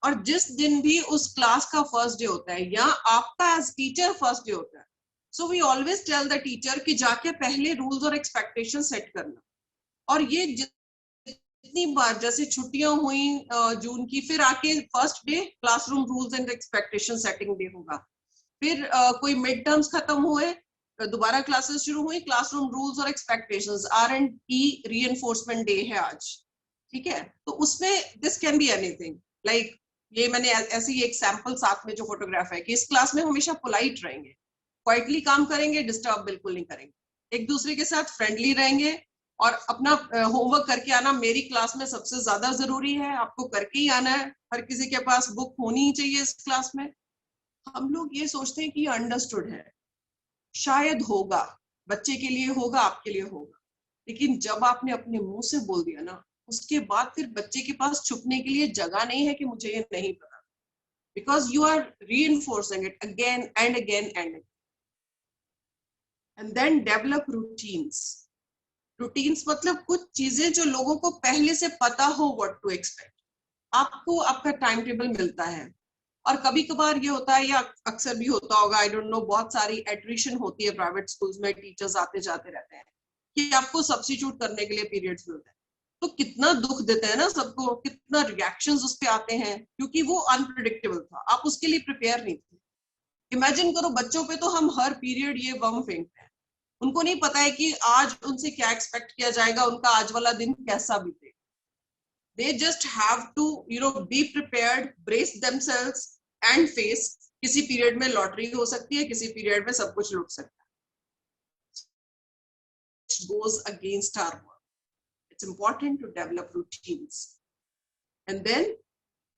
और जिस दिन भी उस क्लास का फर्स्ट डे होता है या आपका एज टीचर फर्स्ट डे होता है, so we always tell the teacher कि जाके पहले रूल्स और एक्सपेक्टेशन सेट करना। और ये जितनी बार जैसे छुट्टियां हुई जून की, फिर आके first day classroom rules and expectation setting day होगा। फिर कोई मिड टर्म्स खत्म हुए, दोबारा क्लासेस शुरू हुई, क्लासरूम रूल्स और एक्सपेक्टेशंस, R&E रीइंफोर्समेंट डे है आज, ठीक है। तो उसमें this can be anything like, ये मैंने ऐसी एक सैंपल साथ में जो फोटोग्राफ है कि इस क्लास में हमेशा पोलाइट रहेंगे, क्वाइटली काम करेंगे, डिस्टर्ब बिल्कुल नहीं करेंगे, एक दूसरे के साथ फ्रेंडली रहेंगे और अपना होमवर्क करके आना मेरी क्लास में सबसे ज्यादा जरूरी है, आपको करके ही आना है। हर किसी के पास बुक होनी ही चाहिए इस क्लास में। हम लोग ये सोचते हैं कि अंडरस्टूड है, शायद होगा, बच्चे के लिए होगा, आपके लिए होगा, लेकिन जब आपने अपने मुंह से बोल दिया ना, उसके बाद फिर बच्चे के पास छुपने के लिए जगह नहीं है कि मुझे ये नहीं पता, because you are reinforcing it again and again and again. And then develop routines. Routines मतलब कुछ चीजें जो लोगों को पहले से पता हो व्हाट टू एक्सपेक्ट। आपको आपका टाइम टेबल मिलता है, और कभी कभार ये होता है या अक्सर भी होता होगा, आई डोंट नो, बहुत सारी एट्रिशन होती है प्राइवेट स्कूल्स में, टीचर्स आते जाते रहते हैं, कि आपको सब्स्टिट्यूट करने के लिए पीरियड्स मिलते हैं। तो कितना दुख देते हैं ना सबको, कितना रिएक्शंस उस पे आते हैं, क्योंकि वो अनप्रिडिक्टेबल था, आप उसके लिए प्रिपेयर नहीं थे। इमेजिन करो बच्चों पे तो हम हर पीरियड ये बम फेंकते हैं, उनको नहीं पता है कि आज उनसे क्या एक्सपेक्ट किया जाएगा, उनका आज वाला दिन कैसा बीतेगा। They just have to, be prepared, brace themselves and face। किसी पीरियड में लॉटरी हो सकती है, किसी पीरियड में सब कुछ लुट सकता है। It goes against our work. It's important to develop routines. And then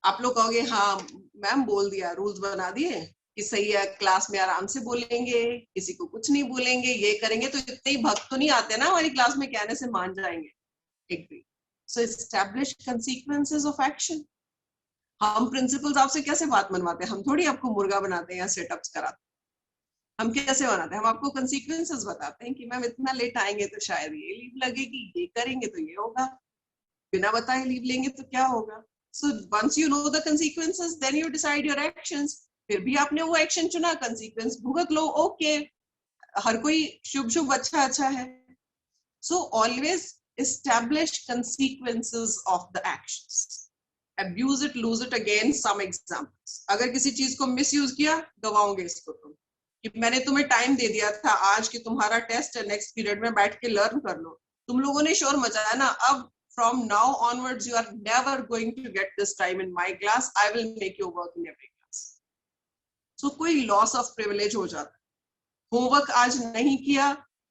आप लोग कहोगे हाँ मैम बोल दिया, रूल्स बना दिए कि सही है, क्लास में आराम से बोलेंगे, किसी को कुछ नहीं बोलेंगे, ये करेंगे, तो इतने ही भक्त तो नहीं आते ना हमारी क्लास में, कहने से मान जाएंगे। Agree. So establish consequences of action. हम प्रिंसिपल्स आपसे कैसे बात मनवाते हैं, हम थोड़ी आपको मुर्गा बनाते हैं या सेटअप्स कराते हैं। हम कैसे बनाते हैं, हम आपको consequences बताते हैं कि मैम इतना लेट आएंगे तो शायद ये लीव लगेगी, ये करेंगे तो ये होगा, बिना बताए लीव लेंगे तो क्या होगा। So once you know the consequences, then you decide your actions. फिर भी आपने वो एक्शन चुना, consequence भुगत लो, ओके, हर कोई शुभ शुभ अच्छा अच्छा है। So always establish consequences of the actions. Abuse it, lose it, again some examples. अगर किसी चीज को मिसयूज किया, गवाओगे इसको तुम, कि मैंने तुम्हें टाइम दे दिया था आज कि तुम्हारा टेस्ट है, नेक्स्ट पीरियड में बैठ के लर्न कर लो, तुम लोगों ने शोर मचाया ना, अब from now onwards you are never going to get this time in my class, I will make you work in every class. So कोई loss of privilege हो जाता है। होमवर्क आज नहीं किया,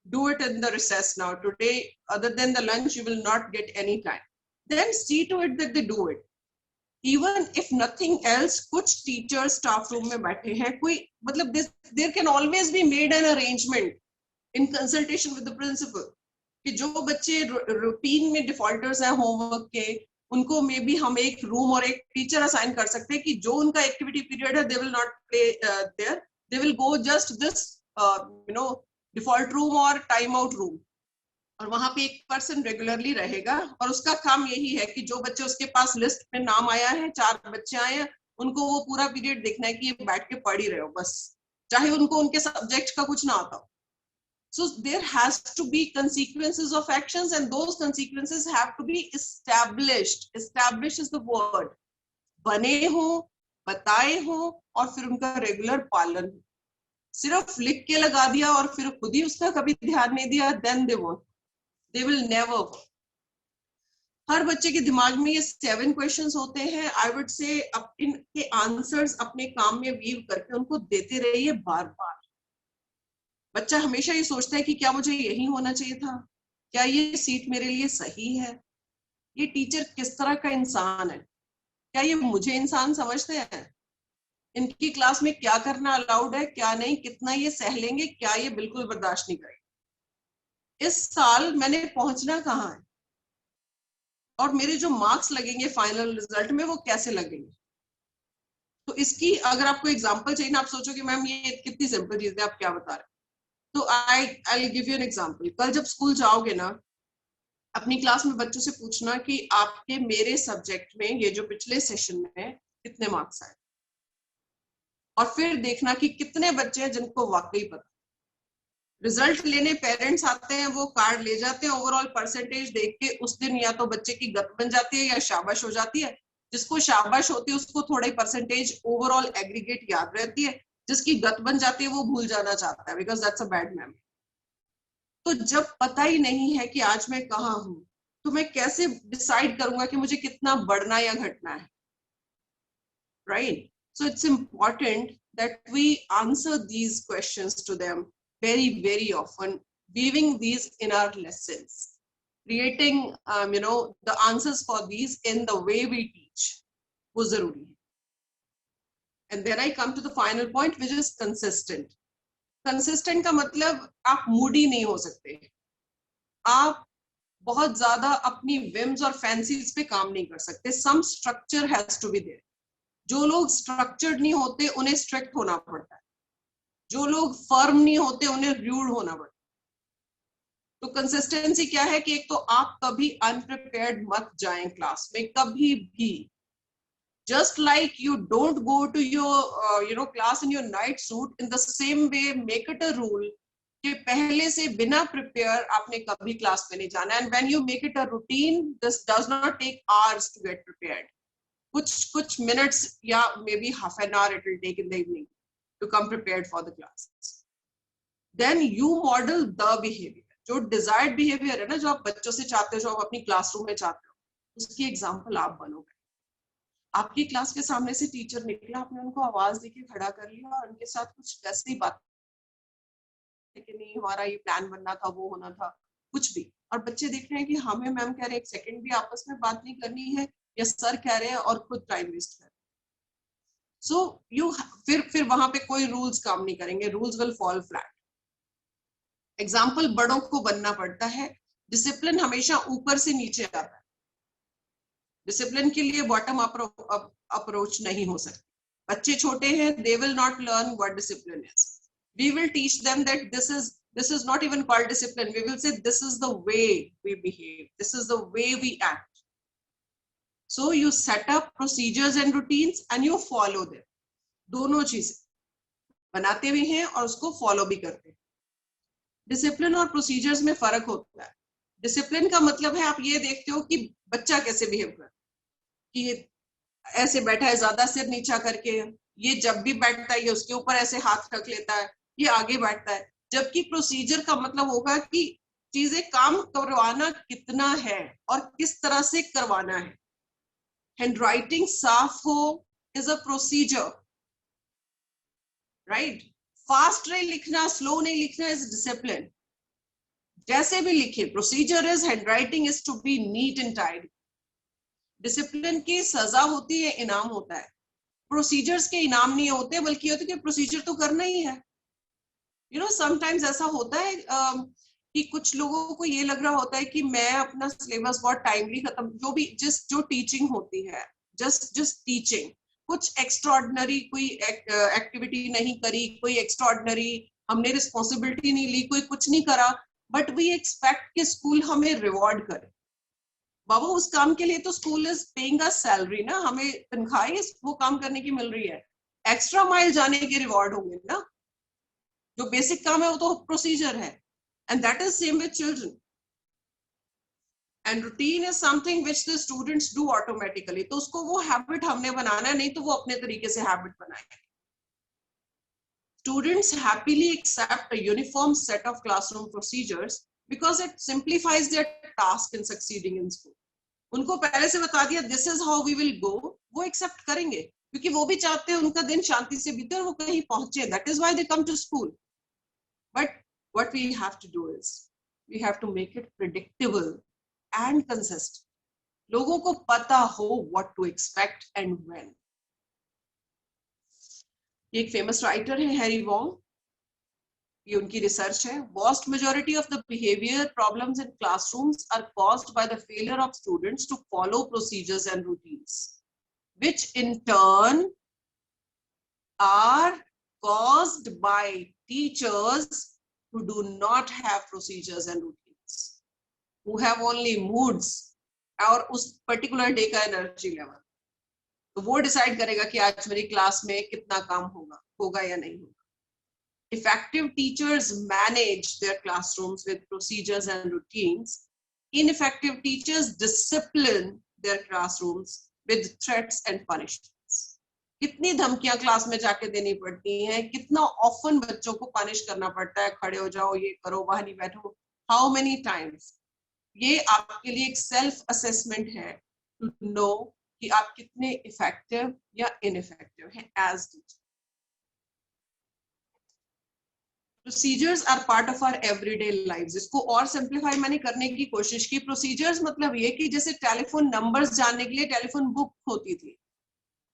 do it in the recess now. Today, other than the lunch, you will not get any time. Then see to it that they do it. Even if nothing else, कुछ teachers staff room में बैठे हैं, कोई मतलब there can always be made an arrangement in consultation with the principal कि जो बच्चे रूटीन में डिफॉल्टर्स हैं होमवर्क के, उनको मे बी हम एक रूम और एक टीचर असाइन कर सकते हैं कि जो उनका एक्टिविटी पीरियड है, they will not play there, they will go just this default room or time out room, और वहां पे एक पर्सन रेगुलरली रहेगा और उसका काम यही है कि जो बच्चे उसके पास लिस्ट में नाम आया है, 4 बच्चे आए हैं, उनको वो पूरा पीरियड देखना है कि ये बैठ के पढ़ ही रहे हो बस, चाहे उनको उनके सब्जेक्ट का कुछ ना आता हो. So there has to be consequences of actions and those consequences have to be established. Established is the word. बने हो, बताए हो और फिर उनका रेगुलर पालन. सिर्फ लिख के लगा दिया और फिर खुद ही उसका कभी ध्यान नहीं दिया, then they will never work. हर बच्चे के दिमाग में ये 7 क्वेश्चंस होते हैं. आई वुड से इनके आंसर्स अपने काम में वीव करके उनको देते रहिए बार बार. बच्चा हमेशा ये सोचता है कि क्या मुझे यही होना चाहिए था, क्या ये सीट मेरे लिए सही है, ये टीचर किस तरह का इंसान है, क्या ये मुझे इंसान समझते हैं, इनकी क्लास में क्या करना अलाउड है, क्या नहीं, कितना ये सह लेंगे, क्या ये बिल्कुल बर्दाश्त नहीं करेंगे, इस साल मैंने पहुंचना कहाँ है और मेरे जो मार्क्स लगेंगे फाइनल रिजल्ट में वो कैसे लगेंगे. तो इसकी अगर आपको एग्जांपल चाहिए ना, आप सोचोगे मैम ये कितनी सिंपल चीज है, आप क्या बता रहे हैं. तो I give you an example. कल जब स्कूल जाओगे ना, अपनी क्लास में बच्चों से पूछना कि आपके मेरे सब्जेक्ट में ये जो पिछले सेशन में कितने मार्क्स आए, और फिर देखना कि कितने बच्चे हैं जिनको वाकई पता. रिजल्ट लेने पेरेंट्स आते हैं, वो कार्ड ले जाते हैं, ओवरऑल परसेंटेज देख के उस दिन या तो बच्चे की गत बन जाती है या शाबाश हो जाती है. जिसको शाबाश होती है उसको थोड़े परसेंटेज ओवरऑल एग्रीगेट याद रहती है, जिसकी गत बन जाती है वो भूल जाना चाहता है, because that's a bad memory. तो जब पता ही नहीं है कि आज मैं कहाँ हूं, तो मैं कैसे डिसाइड करूंगा कि मुझे कितना बढ़ना या घटना है, right? So it's important that we answer these questions to them very very often, weaving these in our lessons, creating the answers for these in the way we teach, wo zaruri hai. And then I come to the final point, which is consistent. Consistent का मतलब आप moody नहीं हो सकते, आप बहुत ज्यादा अपनी whims और fancies पे काम नहीं कर सकते. Some structure has to be there. जो लोग structured नहीं होते उन्हें strict होना पड़ता है, जो लोग फर्म नहीं होते उन्हें रूड होना पड़ता. तो कंसिस्टेंसी क्या है कि एक तो आप कभी अनप्रिपेयर्ड मत जाएं क्लास में, कभी भी. Just like you don't go to your class in your night suit, in the same way make it a rule कि पहले से बिना प्रिपेयर आपने कभी क्लास में नहीं जाना. And when you make it a routine, this does not take hours to get prepared. कुछ मिनट्स या maybe half an hour it will take in the evening to come prepared for the class. Then you model the behavior. जो desired behavior है ना, जो आप बच्चों से चाहते हो, जो आप अपनी क्लासरूम में चाहते हो, उसकी एग्जाम्पल आप बनोगे. आपकी क्लास के सामने से टीचर निकला, आपने उनको आवाज देके खड़ा कर लिया और उनके साथ कुछ वैसी बात कि नहीं हमारा ये प्लान बनना था, वो होना था, कुछ भी, और बच्चे देख रहे हैं कि हमें मैम कह रहे हैं एक सेकंड भी आपस में बात नहीं करनी है, या सर कह रहे हैं और खुद टाइम वेस्ट कर. So you फिर वहां पे कोई रूल्स काम नहीं करेंगे, rules will fall flat. Example बड़ों को बनना पड़ता है. डिसिप्लिन हमेशा ऊपर से नीचे आता है. डिसिप्लिन के लिए बॉटम अप्रोच नहीं हो सकती. बच्चे छोटे हैं, they will not learn what discipline is. We will teach them that this is not even called discipline. We will say this is the way we behave, this is the way we act. So you set up procedures and routines and you follow them. दोनों चीजें बनाते भी हैं और उसको फॉलो भी करते हैं. डिसिप्लिन और प्रोसीजर्स में फर्क होता है. डिसिप्लिन का मतलब है आप ये देखते हो कि बच्चा कैसे बिहेव कर, कि ऐसे बैठा है ज्यादा सिर नीचा करके, ये जब भी बैठता है ये उसके ऊपर ऐसे हाथ रख लेता है, ये आगे बैठता है. जबकि प्रोसीजर का मतलब होगा कि चीजें काम करवाना कितना है और किस तरह से करवाना है. हैंडराइटिंग साफ हो is a procedure, right? Fast नहीं लिखना, स्लो नहीं लिखना इज डिसिप्लिन. जैसे भी लिखे, procedure is handwriting is to be neat and tidy. Discipline की सजा होती है, इनाम होता है. प्रोसीजर्स के इनाम नहीं होते, बल्कि होते कि प्रोसीजर तो करना ही है. समटाइम्स ऐसा होता है कि कुछ लोगों को ये लग रहा होता है कि मैं अपना सिलेबस बहुत टाइमली खत्म, जो टीचिंग होती है, जस्ट टीचिंग, कुछ एक्स्ट्राऑर्डिनरी कोई एक्टिविटी नहीं करी, कोई एक्स्ट्राऑर्डिनरी हमने रिस्पॉन्सिबिलिटी नहीं ली, कोई कुछ नहीं करा, बट वी एक्सपेक्ट कि स्कूल हमें रिवॉर्ड करे। बाबा उस काम के लिए तो school is paying us salary ना, हमें तनख्वाह वो काम करने की मिल रही है, एक्स्ट्रा माइल जाने के रिवॉर्ड होंगे ना। जो बेसिक काम है वो तो प्रोसीजर है, and that is same with children. And routine is something which the students do automatically, तो उसको वो हैबिट हमने बनाना है, नहीं तो वो अपने तरीके से हैबिट बनाएंगे। Students happily accept a uniform set of classroom procedures because it simplifies their task in succeeding in school. उनको पहले से बता दिया this is how we will go, वो accept करेंगे क्योंकि वो भी चाहते हैं उनका दिन शांति से बीते और वो कहीं पहुंचे. That is why they come to school. But what we have to do is we have to make it predictable and consistent. लोगों को पता हो what to expect and when. एक फेमस राइटर है हैरी वॉन्ग, ये उनकी रिसर्च है. Vast majority of the behavior problems in classrooms are caused by the failure of students to follow procedures and routines, which in turn are caused by teachers who do not have procedures and routines, who have only moods और उस पर्टिकुलर डे का एनर्जी लेवल. तो वो डिसाइड करेगा कि आज मेरी क्लास में कितना काम होगा या नहीं होगा. Effective teachers manage their classrooms with procedures and routines. Ineffective teachers discipline their classrooms with threats and punishments. कितनी धमकियां क्लास में जाके देनी पड़ती हैं, कितना ऑफन बच्चों को पनिश करना पड़ता है, खड़े हो जाओ, ये करो, वहां नहीं बैठो. How many times? ये आपके लिए एक सेल्फ असेसमेंट है to know कि आप कितने इफेक्टिव या इनइफेक्टिव हैं as teacher. Procedures are part of our everyday lives. इसको और सिंप्लीफाई मैंने करने की कोशिश की. प्रोसीजर्स मतलब ये कि जैसे टेलीफोन नंबर्स जानने के लिए टेलीफोन बुक होती थी,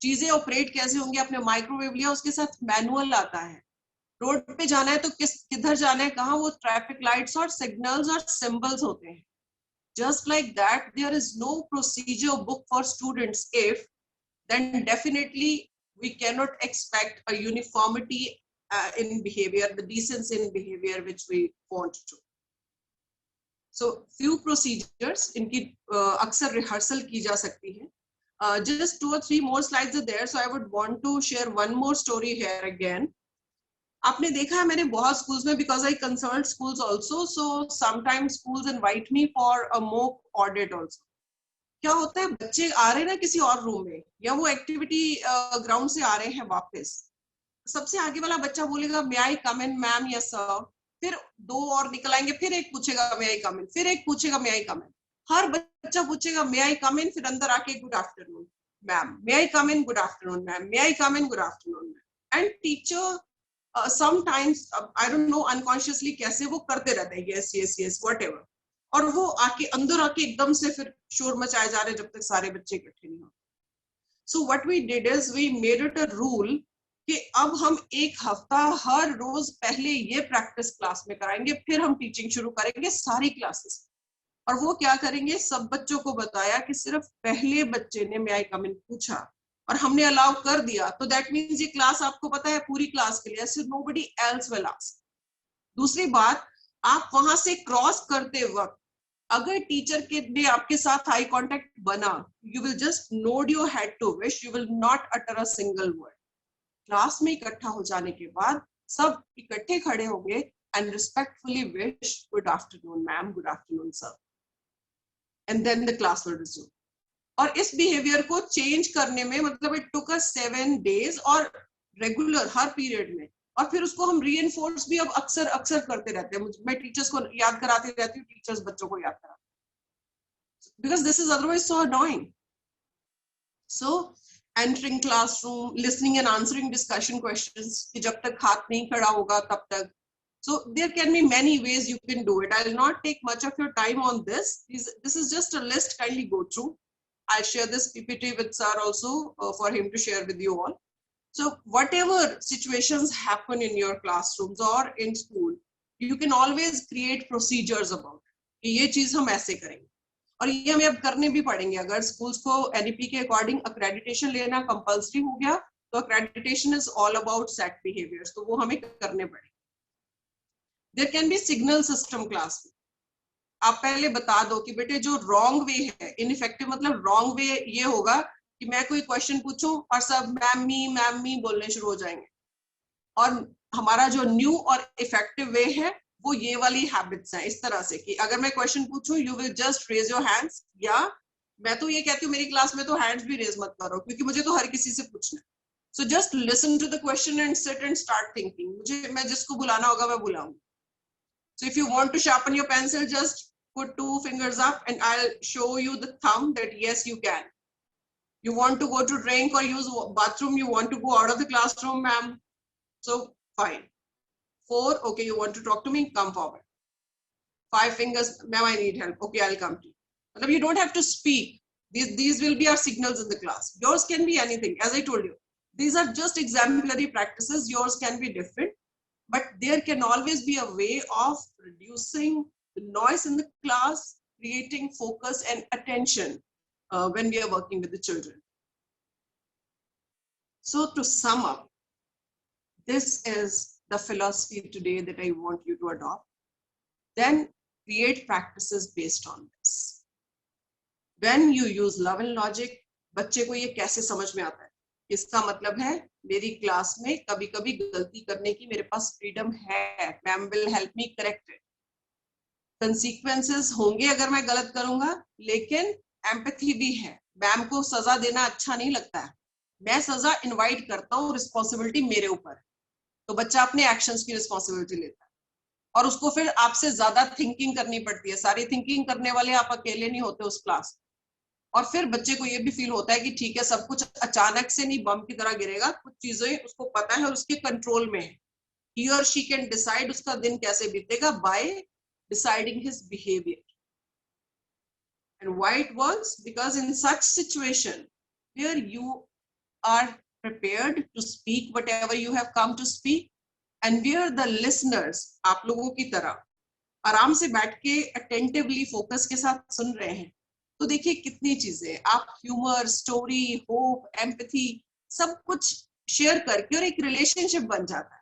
चीजें ऑपरेट कैसे होंगी, आपने माइक्रोवेव लिया, उसके साथ मैनुअल आता है. रोड पे जाना है तो किधर जाना है, कहाँ, वो ट्रैफिक लाइट्स और सिग्नल्स और सिंबल्स होते हैं. Just like that, there is no procedure book for students. If then definitely we cannot expect a uniformity in behavior, the decency in behavior which we want to. So few procedures इनकी अक्सर रिहर्सल की जा सकती है. Just 2 or 3 more slides are there, so I would want to share one more story here again. आपने देखा है मैंने बहुत स्कूल्स में, because I consult schools also, so sometimes schools invite me for a mock audit also. क्या होता है, बच्चे आ रहे हैं ना किसी और रूम में, या वो एक्टिविटी ग्राउंड से आ रहे हैं वापस, सबसे आगे वाला बच्चा बोलेगा मे आई कम इन मैम, यस सर. फिर 2 और निकल आएंगे, फिर एक पूछेगा मे आई कम इन, फिर एक पूछेगा मे आई कम इन. हर बच्चा पूछेगा मे आई कम इन, फिर अंदर आके good afternoon ma'am, may I come in, good afternoon ma'am, may I come in, good afternoon ma'am. And teacher sometimes I don't know unconsciously कैसे वो करते रहते हैं yes yes yes whatever, और वो आके अंदर आके एकदम से फिर शोर मचाए जा रहे जब तक सारे बच्चे इकट्ठे नहीं होते. So what we did is we made it a rule कि अब हम एक हफ्ता हर रोज पहले ये प्रैक्टिस क्लास में कराएंगे, फिर हम टीचिंग शुरू करेंगे सारी क्लासेस. और वो क्या करेंगे, सब बच्चों को बताया कि सिर्फ पहले बच्चे ने मे आई कम इन पूछा और हमने अलाउ कर दिया, तो दैट मीन्स ये क्लास आपको पता है पूरी क्लास के लिए, so nobody else will ask. दूसरी बात, आप वहां से क्रॉस करते वक्त अगर टीचर के ने आपके साथ आई कांटेक्ट बना, you will just nod your head to wish, you will not utter a single word. Class में इकट्ठा हो जाने के बाद सब इकट्ठे खड़े होंगे and respectfully wish good afternoon ma'am, good afternoon sir, and then the class will resume. और इस बिहेवियर को चेंज करने में मतलब इट टुक अस 7 days और रेगुलर हर पीरियड में. और फिर उसको हम रीइंफोर्स भी अब अक्सर करते रहते हैं. मैं टीचर्स को याद कराती रहती हूँ, टीचर्स बच्चों को याद कराते, because this is otherwise so annoying. So entering classroom, listening and answering discussion questions, कि जब तक हाथ नहीं खड़ा होगा तब तक. So there can be many ways you can do it. I will not take much of your time on this. This is just a list, kindly go through. I'll share this PPT with sir also for him to share with you all. So whatever situations happen in your classrooms or in school, you can always create procedures about it. कि ये चीज हम ऐसे करेंगे, और ये हमें अब करने भी पड़ेंगे. अगर schools को NEP के अकॉर्डिंग accreditation लेना compulsory हो गया, तो accreditation is all about set behaviors, तो वो हमें करने पड़ेंगे. There can be signal system class में। आप पहले बता दो कि बेटे जो रॉन्ग वे है, इनइफेक्टिव मतलब रॉन्ग वे ये होगा कि मैं कोई क्वेश्चन पूछूं और सब मैम मी बोलने शुरू हो जाएंगे, और हमारा जो न्यू और इफेक्टिव वे है वो ये वाली हैबिट्स हैं, इस तरह से कि अगर मैं क्वेश्चन पूछूं you will just raise your hands, या मैं तो ये कहती हूँ मेरी क्लास में तो हैंड्स भी रेज मत करो क्योंकि मुझे तो हर किसी से पूछना है। So just listen to the question and sit and start thinking, मैं जिसको बुलाना होगा मैं बुलाऊंगी। So if you want to sharpen your pencil, just put 2 fingers up and I'll show you the thumb that yes you can. You want to go to drink or use bathroom, you want to go out of the classroom, ma'am, so fine. 4, okay, you want to talk to me, come forward. 5 fingers, ma'am, I need help, okay, I'll come to you. You don't have to speak. These will be our signals in the class. Yours can be anything. As I told you, these are just exemplary practices. Yours can be different, but there can always be a way of reducing the noise in the class, creating focus and attention when we are working with the children. So to sum up, this is the philosophy today that I want you to adopt. Then create practices based on this. When you use love and logic, बच्चे को ये कैसे समझ में आता है? इसका मतलब है मेरी क्लास में कभी कभी गलती करने की मेरे पास फ्रीडम है, ma'am will help me correct it. Consequences होंगे अगर मैं गलत करूंगा, लेकिन एम्पैथी भी है। मैम को सजा देना अच्छा नहीं लगता है, मैं सजा इनवाइट करता हूँ, रिस्पॉन्सिबिलिटी मेरे ऊपर है। तो बच्चा अपने एक्शंस की रिस्पॉन्सिबिलिटी लेता है और उसको फिर आपसे ज्यादा थिंकिंग करनी पड़ती है। सारी थिंकिंग करने वाले आप अकेले नहीं होते उस क्लास में। और फिर बच्चे को ये भी फील होता है कि ठीक है सब कुछ अचानक से नहीं बम की तरह गिरेगा, कुछ चीजें उसको पता है और उसके कंट्रोल में है। ही और शी कैन डिसाइड उसका दिन कैसे बीतेगा bye deciding his behavior. And why it works? Because in such situation where you are prepared to speak whatever you have come to speak, and where the listeners आप लोगों की तरह आराम से बैठ के attentively focus के साथ सुन रहे हैं, तो देखिए कितनी चीजें आप ह्यूमर, स्टोरी, होप, एम्पैथी सब कुछ शेयर करके और एक रिलेशनशिप बन जाता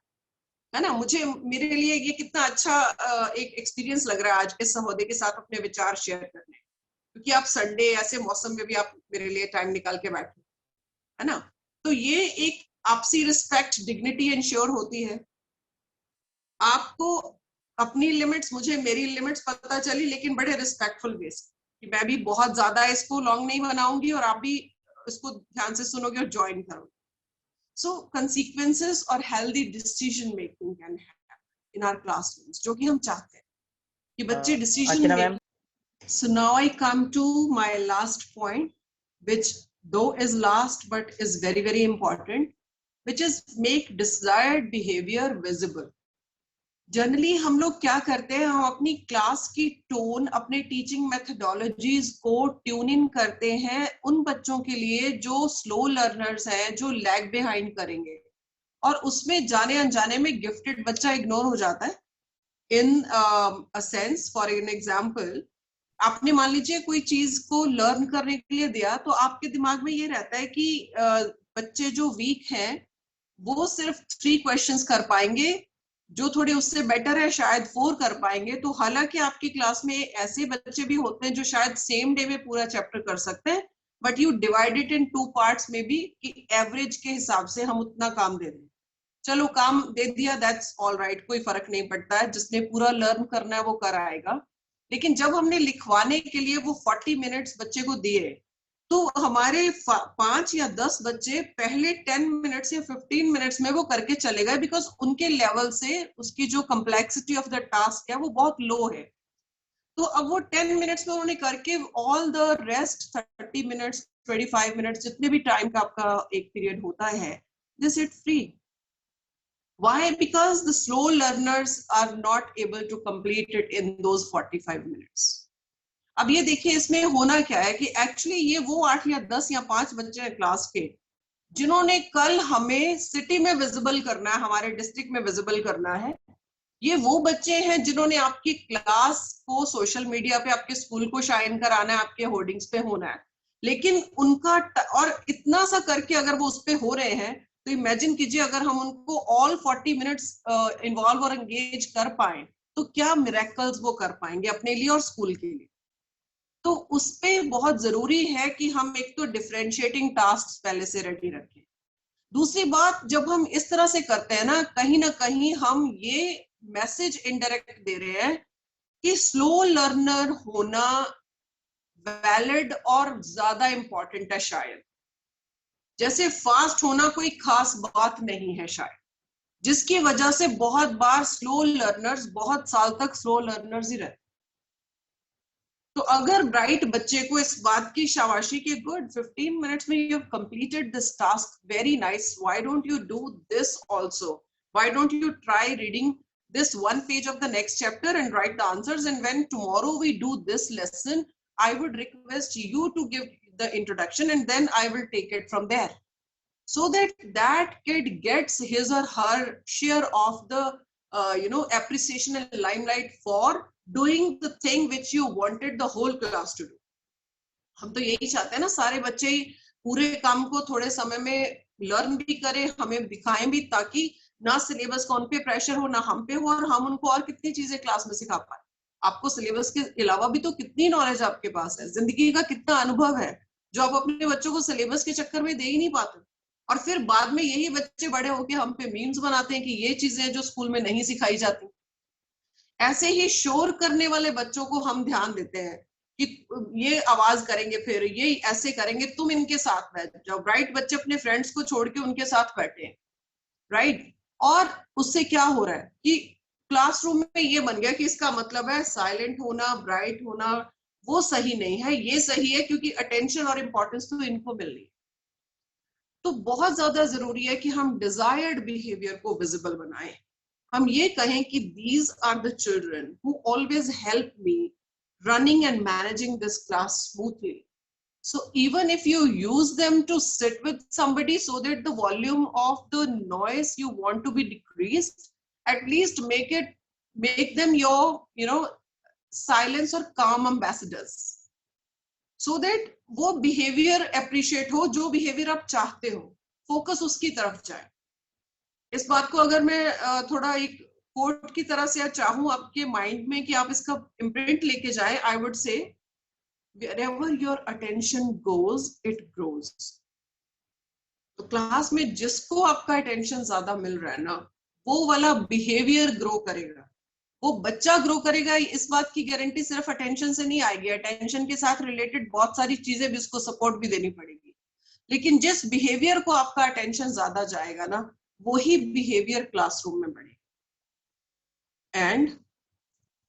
है ना। मुझे मेरे लिए ये कितना अच्छा एक एक्सपीरियंस लग रहा है आज के सहोदय के साथ अपने विचार शेयर करने, क्योंकि आप संडे ऐसे मौसम में भी आप मेरे लिए टाइम निकाल के बैठे, है ना। तो ये एक आपसी रिस्पेक्ट, डिग्निटी इंश्योर होती है। आपको अपनी लिमिट्स, मुझे मेरी लिमिट्स पता चली, लेकिन बड़े रिस्पेक्टफुल वे से, कि मैं भी बहुत ज्यादा इसको लॉन्ग नहीं बनाऊंगी और आप भी इसको ध्यान से सुनोगे और ज्वाइन करोगे। So consequences or healthy decision making can happen in our classrooms, जो कि हम चाहते हैं कि बच्चे decision making. So now I come to my last point, which though is last but is very very important, which is make desired behavior visible. Generally हम लोग क्या करते हैं, हम अपनी क्लास की टोन, अपने टीचिंग मेथडोलॉजीज को ट्यून इन करते हैं उन बच्चों के लिए जो स्लो लर्नर्स हैं, जो लैग बिहाइंड करेंगे, और उसमें जाने अनजाने में गिफ्टेड बच्चा इग्नोर हो जाता है। In a sense, for an example, आपने मान लीजिए कोई चीज को लर्न करने के लिए दिया, तो आपके दिमाग में ये रहता है कि बच्चे जो वीक हैं वो सिर्फ 3 क्वेश्चंस कर पाएंगे, जो थोड़े उससे बेटर है शायद 4 कर पाएंगे। तो हालांकि आपकी क्लास में ऐसे बच्चे भी होते हैं जो शायद सेम डे में पूरा चैप्टर कर सकते हैं, but you divide it in 2 parts में भी, कि एवरेज के हिसाब से हम उतना काम दे दें। चलो काम दे दिया, दैट्स ऑल राइट, कोई फर्क नहीं पड़ता है, जिसने पूरा लर्न करना है वो कर आएगा। लेकिन जब हमने लिखवाने के लिए वो 40 मिनट्स बच्चे को दिए, तो हमारे 5 या 10 बच्चे पहले 10 मिनट्स या 15 मिनट्स में वो करके चले गए, बिकॉज उनके लेवल से उसकी जो कम्प्लेक्सिटी ऑफ द टास्क है वो बहुत लो है। तो अब वो 10 मिनट्स में उन्होंने करके all the rest 30 minutes 25 minutes जितने भी टाइम का आपका एक पीरियड होता है, they sit free. Why? Because the slow learners are not able to complete it in those 45 minutes. अब ये देखिए इसमें होना क्या है कि एक्चुअली ये वो 8 या 10 या 5 बच्चे हैं क्लास के, जिन्होंने कल हमें सिटी में विजिबल करना है, हमारे डिस्ट्रिक्ट में विजिबल करना है। ये वो बच्चे हैं जिन्होंने आपकी क्लास को सोशल मीडिया पे, आपके स्कूल को शाइन कराना है, आपके होर्डिंग्स पे होना है। लेकिन उनका और इतना सा करके अगर वो उस पे हो रहे हैं, तो इमेजिन कीजिए अगर हम उनको ऑल 40 मिनट्स इन्वॉल्व और एंगेज कर पाए, तो क्या मिरेकल्स वो कर पाएंगे अपने लिए और स्कूल के लिए। तो उस पे बहुत जरूरी है कि हम एक तो डिफरेंशिएटिंग टास्क पहले से रेडी रखें। दूसरी बात, जब हम इस तरह से करते हैं ना कहीं हम ये मैसेज इनडायरेक्ट दे रहे हैं कि स्लो लर्नर होना वैलिड और ज्यादा इंपॉर्टेंट है शायद, जैसे फास्ट होना कोई खास बात नहीं है शायद, जिसकी वजह से बहुत बार स्लो लर्नर्स बहुत साल तक स्लो लर्नर्स ही रहते। तो अगर ब्राइट बच्चे को इस बात की शाबाशी की गुड 15 मिनट्स में you have completed this task, very nice, why don't you do this also, why don't you try reading this one page of the next chapter and write the answers, and when tomorrow we do this lesson I would request you to give the introduction and then I will take it from there, so that that kid gets his or her share of the appreciation and limelight for doing the thing which you wanted the whole class to do. हम तो यही चाहते हैं ना सारे बच्चे पूरे काम को थोड़े समय में लर्न भी करें, हमें दिखाएं भी, ताकि ना सिलेबस का उन पे प्रेशर हो ना हम पे हो, और हम उनको और कितनी चीजें क्लास में सिखा पाए। आपको सिलेबस के अलावा भी तो कितनी नॉलेज आपके पास है, जिंदगी का कितना अनुभव है जो आप अपने बच्चों को सिलेबस के चक्कर में दे ही नहीं पाते, और फिर बाद में यही बच्चे बड़े होके हम पे मीम्स बनाते हैं कि ये चीजें जो स्कूल में नहीं सिखाई जाती। ऐसे ही शोर करने वाले बच्चों को हम ध्यान देते हैं कि ये आवाज करेंगे, फिर ये ऐसे करेंगे, तुम इनके साथ बैठ जाओ। ब्राइट बच्चे अपने फ्रेंड्स को छोड़ के उनके साथ बैठे, राइट, और उससे क्या हो रहा है कि क्लासरूम में ये बन गया कि इसका मतलब है साइलेंट होना, ब्राइट होना, वो सही नहीं है, ये सही है क्योंकि अटेंशन और इंपॉर्टेंस तो इनको मिल रही है। तो बहुत ज्यादा जरूरी है कि हम डिजायर्ड बिहेवियर को विजिबल बनाएं। हम ये कहें कि these are the children who always help me running and managing this class smoothly. So even if you use them to sit with somebody so that the volume of the noise you want to be decreased, at least make them your silence or calm ambassadors, so that वो behavior appreciate हो, जो behavior आप चाहते हो, focus उसकी तरफ जाए। इस बात को अगर मैं थोड़ा एक कोट की तरह से चाहूं आपके माइंड में कि आप इसका इम्प्रिंट लेके जाए, I would say wherever your attention goes it grows। तो क्लास में जिसको आपका अटेंशन ज्यादा मिल रहा है ना, वो वाला बिहेवियर ग्रो करेगा, वो बच्चा ग्रो करेगा। इस बात की गारंटी सिर्फ अटेंशन से नहीं आएगी, अटेंशन के साथ रिलेटेड बहुत सारी चीजें भी उसको सपोर्ट भी देनी पड़ेगी, लेकिन जिस बिहेवियर को आपका अटेंशन ज्यादा जाएगा ना, वही बिहेवियर क्लासरूम में बढ़ेगा। And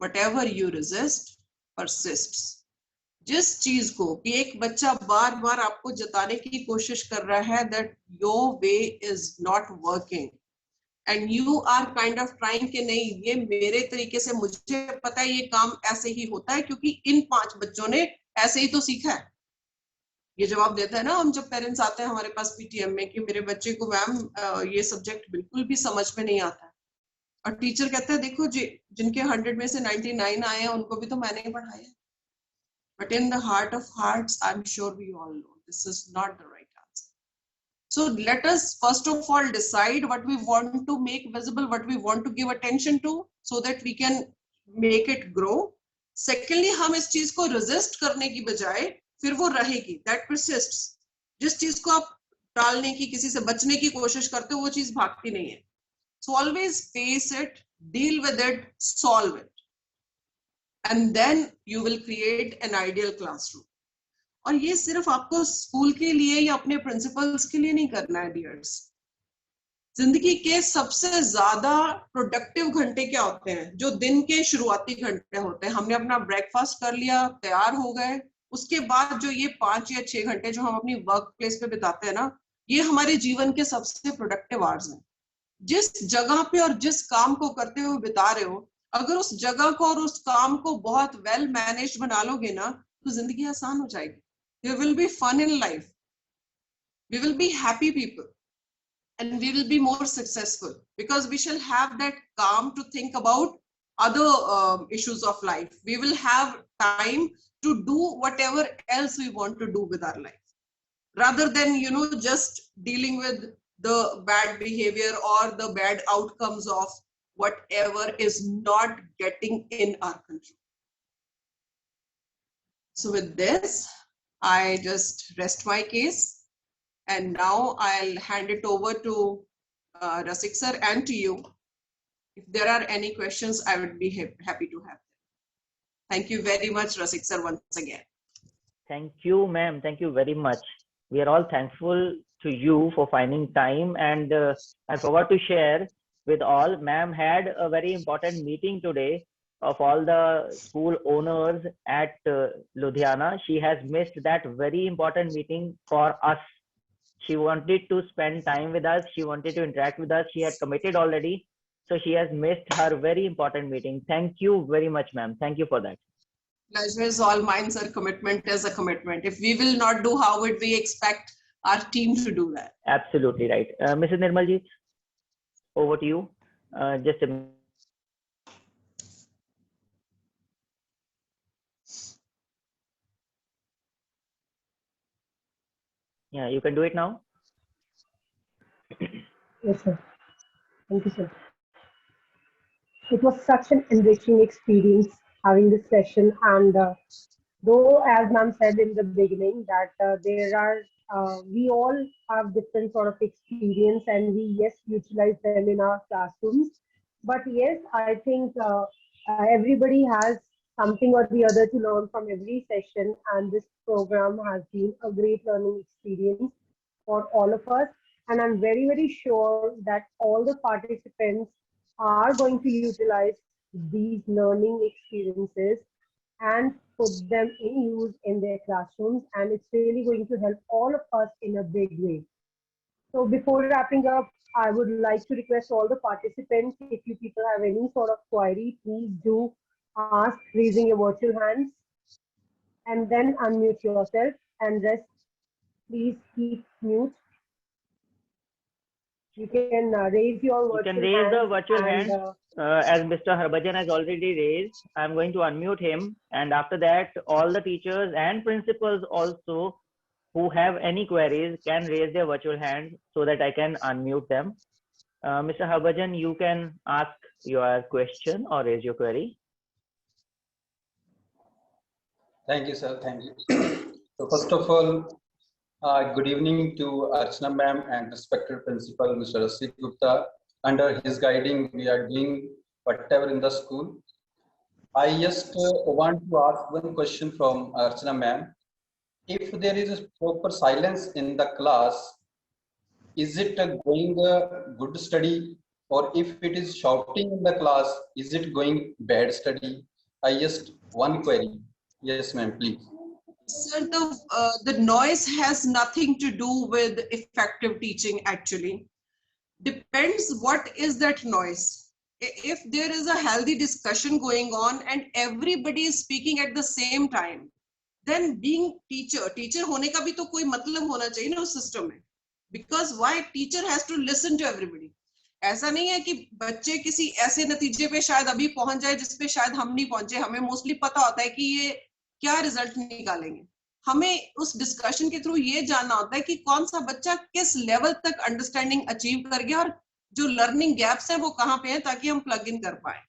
whatever you resist persists। जिस चीज को कि एक बच्चा बार बार आपको जताने की कोशिश कर रहा है that your way is not working and you are kind of trying कि नहीं, ये मेरे तरीके से, मुझे पता है ये काम ऐसे ही होता है क्योंकि इन 5 बच्चों ने ऐसे ही तो सीखा है। ये जवाब देता है ना हम जब पेरेंट्स आते हैं हमारे पास पीटीएम में कि मेरे बच्चे को मैम ये सब्जेक्ट बिल्कुल भी समझ में नहीं आता है, और टीचर कहता है देखो जिनके 100 में से 99 आए हैं उनको भी तो मैंने ही पढ़ाया है। But in the heart of hearts, I'm sure we all know this is not the right answer. So let us first of all decide what we want to make visible, what we want to give attention to, so that we can make it grow. Secondly, हम इस चीज को resist करने की बजाय फिर वो रहेगी, that persists। जिस चीज को आप टालने की, किसी से बचने की कोशिश करते हो, वो चीज भागती नहीं है। So always face it, deal with it, solve it, and then you will create an ideal classroom। और ये सिर्फ आपको स्कूल के लिए या अपने प्रिंसिपल्स के लिए नहीं करना है डियर्स। जिंदगी के सबसे ज्यादा प्रोडक्टिव घंटे क्या होते हैं? जो दिन के शुरुआती घंटे होते हैं। हमने अपना ब्रेकफास्ट कर लिया, तैयार हो गए, उसके बाद जो ये 5 या 6 घंटे जो हम अपनी वर्क प्लेस पे बिताते हैं ना, ये हमारे जीवन के सबसे प्रोडक्टिव आवर्स हैं। जिस जगह पे और जिस काम को करते हुए बिता रहे हो, अगर उस जगह को और उस काम को बहुत वेल मैनेज बना लोगे ना, तो जिंदगी आसान हो जाएगी। There will be fun in life, we will be happy people, and we will be more successful because we shall have that calm to think about other issues of life. We will have time to do whatever else we want to do with our life, rather than just dealing with the bad behavior or the bad outcomes of whatever is not getting in our control. So with this, I just rest my case, and now I'll hand it over to Rasik sir and to you. If there are any questions, I would be happy to have them. Thank you very much, Rasik sir, once again. Thank you, ma'am. Thank you very much. We are all thankful to you for finding time. And I forgot to share with all, ma'am had a very important meeting today of all the school owners at Ludhiana. She has missed that very important meeting for us. She wanted to spend time with us. She wanted to interact with us. She had committed already. So she has missed her very important meeting. Thank you very much, ma'am. Thank you for that. Pleasure is all mine, sir. Commitment is a commitment. If we will not do, how would we expect our team to do that? Absolutely right. Mrs. Nirmalji, over to you. Just a minute. Yeah, you can do it now. Yes, sir. Thank you, sir. It was such an enriching experience having this session, and though, as ma'am said in the beginning, that we all have different sort of experience, and we yes utilize them in our classrooms. But yes, I think everybody has something or the other to learn from every session, and this program has been a great learning experience for all of us. And I'm very sure that all the participants are going to utilize these learning experiences and put them in use in their classrooms, and it's really going to help all of us in a big way. So before wrapping up, I would like to request all the participants, if you people have any sort of query, please do ask raising your virtual hands, and then unmute yourself, and rest, please keep mute. You can raise your You virtual can raise the hand virtual and, hand. As Mr. Harbhajan has already raised, I'm going to unmute him. And after that, all the teachers and principals also who have any queries can raise their virtual hand so that I can unmute them. Mr. Harbhajan, you can ask your question or raise your query. Thank you, sir. Thank you. So first of all, good evening to Archana ma'am and respected principal, Mr. Rasik Gupta. Under his guiding, we are doing whatever in the school. I just want to ask one question from Archana ma'am. If there is a proper silence in the class, is it going a good study? Or if it is shouting in the class, is it going bad study? I just one query. Yes, ma'am, please. Sir, the noise has nothing to do with effective teaching actually. Depends what is that noise. If there is a healthy discussion going on and everybody is speaking at the same time, then being teacher होने का भी तो कोई मतलब होना चाहिए ना उस सिस्टम में. Because why teacher has to listen to everybody. ऐसा नहीं है कि बच्चे किसी ऐसे नतीजे पे शायद अभी पहुंच जाए जिसपे शायद हम नहीं पहुंचे. हमें मोस्टली पता होता है कि ये क्या रिजल्ट निकालेंगे. हमें उस डिस्कशन के थ्रू ये जानना होता है कि कौन सा बच्चा किस लेवल तक अंडरस्टैंडिंग अचीव कर गया और जो लर्निंग गैप्स हैं वो कहाँ पे हैं ताकि हम प्लग इन कर पाए.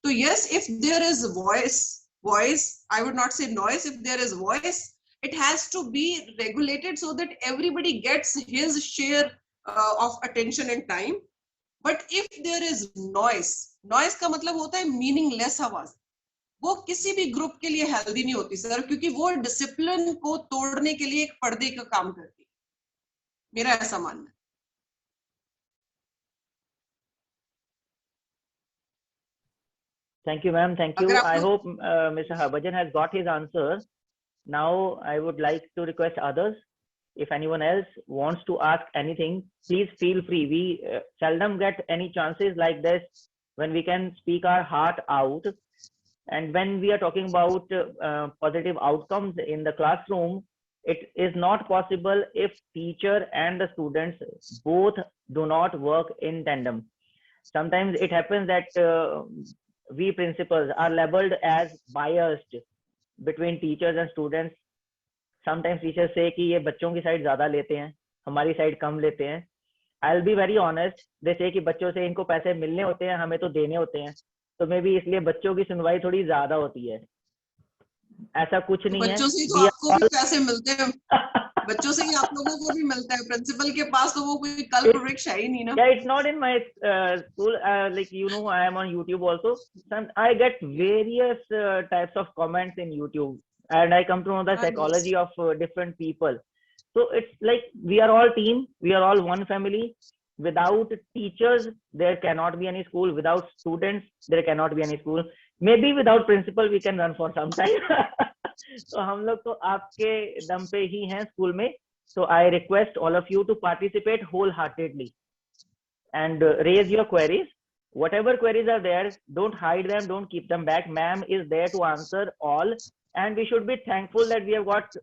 तो yes, if there is voice, I would not say noise. If there is voice, it has to be regulated so that everybody gets his share of attention and time. But if there is noise का मतलब होता है meaningless आवाज. वो किसी भी ग्रुप के लिए हेल्दी नहीं होती सर, क्योंकि वो डिसिप्लिन को तोड़ने के लिए एक पर्दे का काम करती है. मेरा ऐसा मानना है. Thank you, ma'am. Thank you. I hope Mr. Harbhajan has got his answer. Now, I would like to request others. If anyone else wants to ask anything, please feel free. We seldom get any chances like this when we can speak our heart out. And when we are talking about positive outcomes in the classroom, it is not possible if teacher and the students both do not work in tandem. Sometimes it happens that we principals are labeled as biased between teachers and students. Sometimes teachers say कि ये बच्चों की साइड ज्यादा लेते हैं, हमारी साइड कम लेते हैं. I'll be very honest, जैसे कि बच्चों से इनको पैसे मिलने होते हैं, हमें तो देने होते हैं, तो मे बी इसलिए बच्चों की सुनवाई थोड़ी ज्यादा होती है। ऐसा कुछ नहीं है। बच्चों से तो We आपको are भी पैसे मिलते हैं, बच्चों से ही आप लोगों को भी मिलता है। प्रिंसिपल के पास तो वो कोई कल्प वृक्ष है ही नहीं ना। Yeah, it's not in my school. Like, you know, I am on YouTube also. I get various types of comments in YouTube, and I come to know the psychology of different people. So it's like we are all team. We are all one family. Without teachers, there cannot be any school. Without students, there cannot be any school. Maybe without principal, we can run for some time. तो हम लोग तो आपके दम पे ही हैं स्कूल में. So I request all of you to participate wholeheartedly and raise your queries. Whatever queries are there, don't hide them, don't keep them back. Ma'am is there to answer all, and we should be thankful that we have got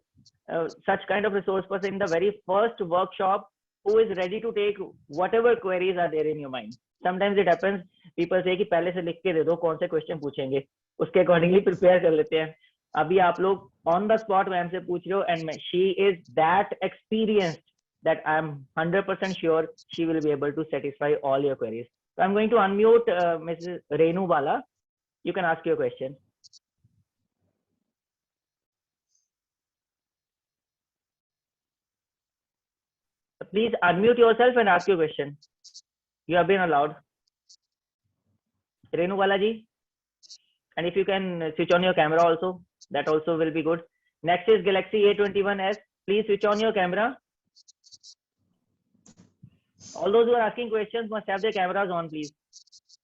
such kind of resource person in the very first workshop who is ready to take whatever queries are there in your mind. Sometimes it happens, people say कि पहले से लिख के दे दो कौन से क्वेश्चन पूछेंगे, उसके अकॉर्डिंगली प्रिपेयर कर लेते हैं. अभी आप लोग ऑन द स्पॉट मैम से पूछ रहे हो, and she is that experienced that I'm 100% sure she will be able to satisfy all your queries. So I'm going to unmute Mrs. Renu Bala. You can ask your question. Please unmute yourself and ask your question. You have been allowed. Renu Bala ji. And if you can switch on your camera also, that also will be good. Next is Galaxy A21s. Please switch on your camera. All those who are asking questions must have their cameras on, please.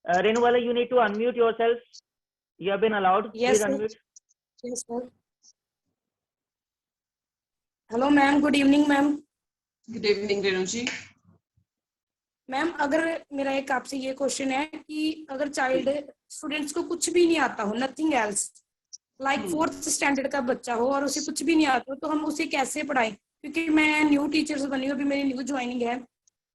Renu Bala, you need to unmute yourself. You have been allowed. Yes, please sir. unmute. Yes, sir. Hello, ma'am. Good evening, ma'am. Good evening Renu ji. Ma'am, अगर मेरा एक आपसे ये क्वेश्चन है कि अगर चाइल्ड स्टूडेंट्स को कुछ भी नहीं आता हो, nothing else, like 4th standard का बच्चा हो और उसे कुछ भी नहीं आता हो, तो हम उसे कैसे पढ़ाएं? क्योंकि मैं न्यू टीचर बनी हूँ, अभी मेरी न्यू ज्वाइनिंग है,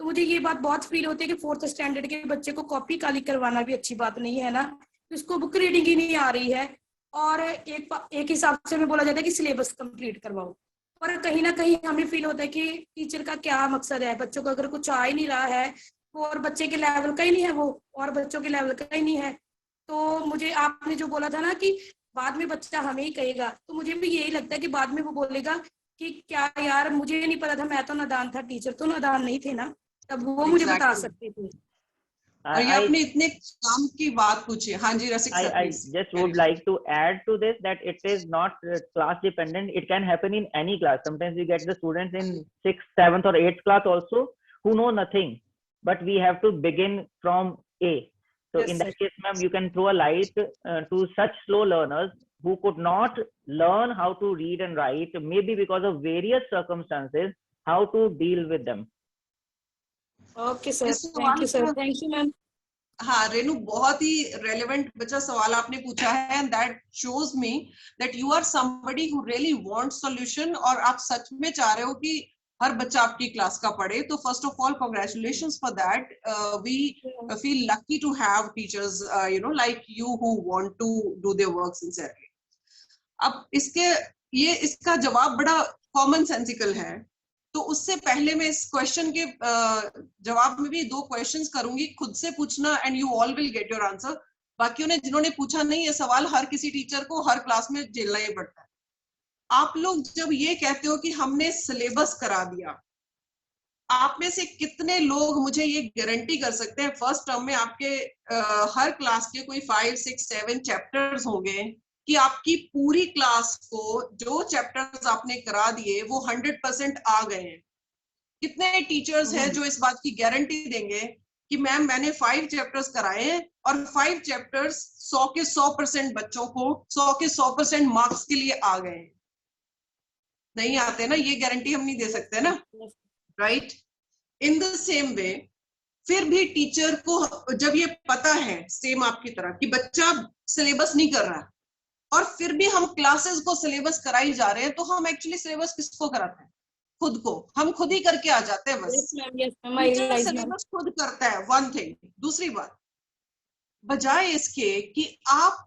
तो मुझे ये बात बहुत फील होती है कि 4th स्टैंडर्ड के बच्चे को कॉपी काली करवाना भी अच्छी बात नहीं है ना, उसको बुक रीडिंग ही नहीं आ रही है, और एक हिसाब से हमें बोला जाता है कि सिलेबस कंप्लीट करवाओ, और कहीं ना कहीं हमें फील होता है कि टीचर का क्या मकसद है, बच्चों को अगर कुछ आ ही नहीं रहा है, और बच्चे के लेवल का ही नहीं है वो, और बच्चों के लेवल का ही नहीं है, तो मुझे आपने जो बोला था ना कि बाद में बच्चा हमें ही कहेगा, तो मुझे भी यही लगता है कि बाद में वो बोलेगा कि क्या यार मुझे नहीं पता था, मैं तो नादान था, टीचर तो नादान नहीं थे ना, तब वो मुझे बता सकते थे। और ये आपने इतने काम की बात पूछी। हाँ जी रसिक sir, I just would like to add to this that it is not class dependent. It can happen in any class. Sometimes we get the students in 6th, 7th or 8th class also who know nothing, but we have to begin from A. So Yes, in that sir. case, ma'am, you can throw a light to such slow learners who could not learn how to read and write, maybe because of various circumstances, how to deal with them. Okay sir, इस थैंक यू सर, सवाल थैंक यू मैम। हाँ रेनू, बहुत ही रेलेवेंट बच्चा सवाल आपने पूछा है, and that shows me that you are somebody who really want solution, और आप सच में चाह रहे हो कि हर बच्चा आपकी क्लास का पढ़े। तो first of all congratulations for that. We feel lucky to have teachers you know like you who want to do their work sincerely. अब इसका जवाब बड़ा कॉमन सेंसिकल है, तो उससे पहले मैं इस क्वेश्चन के जवाब में भी 2 क्वेश्चंस करूंगी, खुद से पूछना and you all will get your answer. बाकियों ने जिन्होंने पूछा नहीं, ये सवाल हर किसी टीचर को हर क्लास में झेलना ही पड़ता है। आप लोग जब ये कहते हो कि हमने सिलेबस करा दिया, आप में से कितने लोग मुझे ये गारंटी कर सकते हैं फर्स्ट टर्म में आपके हर क्लास के कोई 5, 6, 7 चैप्टर्स होंगे कि आपकी पूरी क्लास को जो चैप्टर्स आपने करा दिए वो 100% आ गए हैं? कितने टीचर्स हैं जो इस बात की गारंटी देंगे कि मैम मैंने 5 चैप्टर्स कराए हैं और 5 चैप्टर्स 100 के 100% बच्चों को 100 के 100% मार्क्स के लिए आ गए हैं? नहीं आते ना, ये गारंटी हम नहीं दे सकते ना, राइट? इन द सेम वे फिर भी टीचर को जब ये पता है सेम आपकी तरह कि बच्चा सिलेबस नहीं कर रहा, और फिर भी हम क्लासेस को सिलेबस कराई जा रहे हैं, तो हम एक्चुअली सिलेबस किसको कराते हैं? खुद को। हम खुद ही करके आ जाते हैं बस। टीचर सिलेबस खुद करता है, वन थिंग। दूसरी बात, बजाय इसके कि आप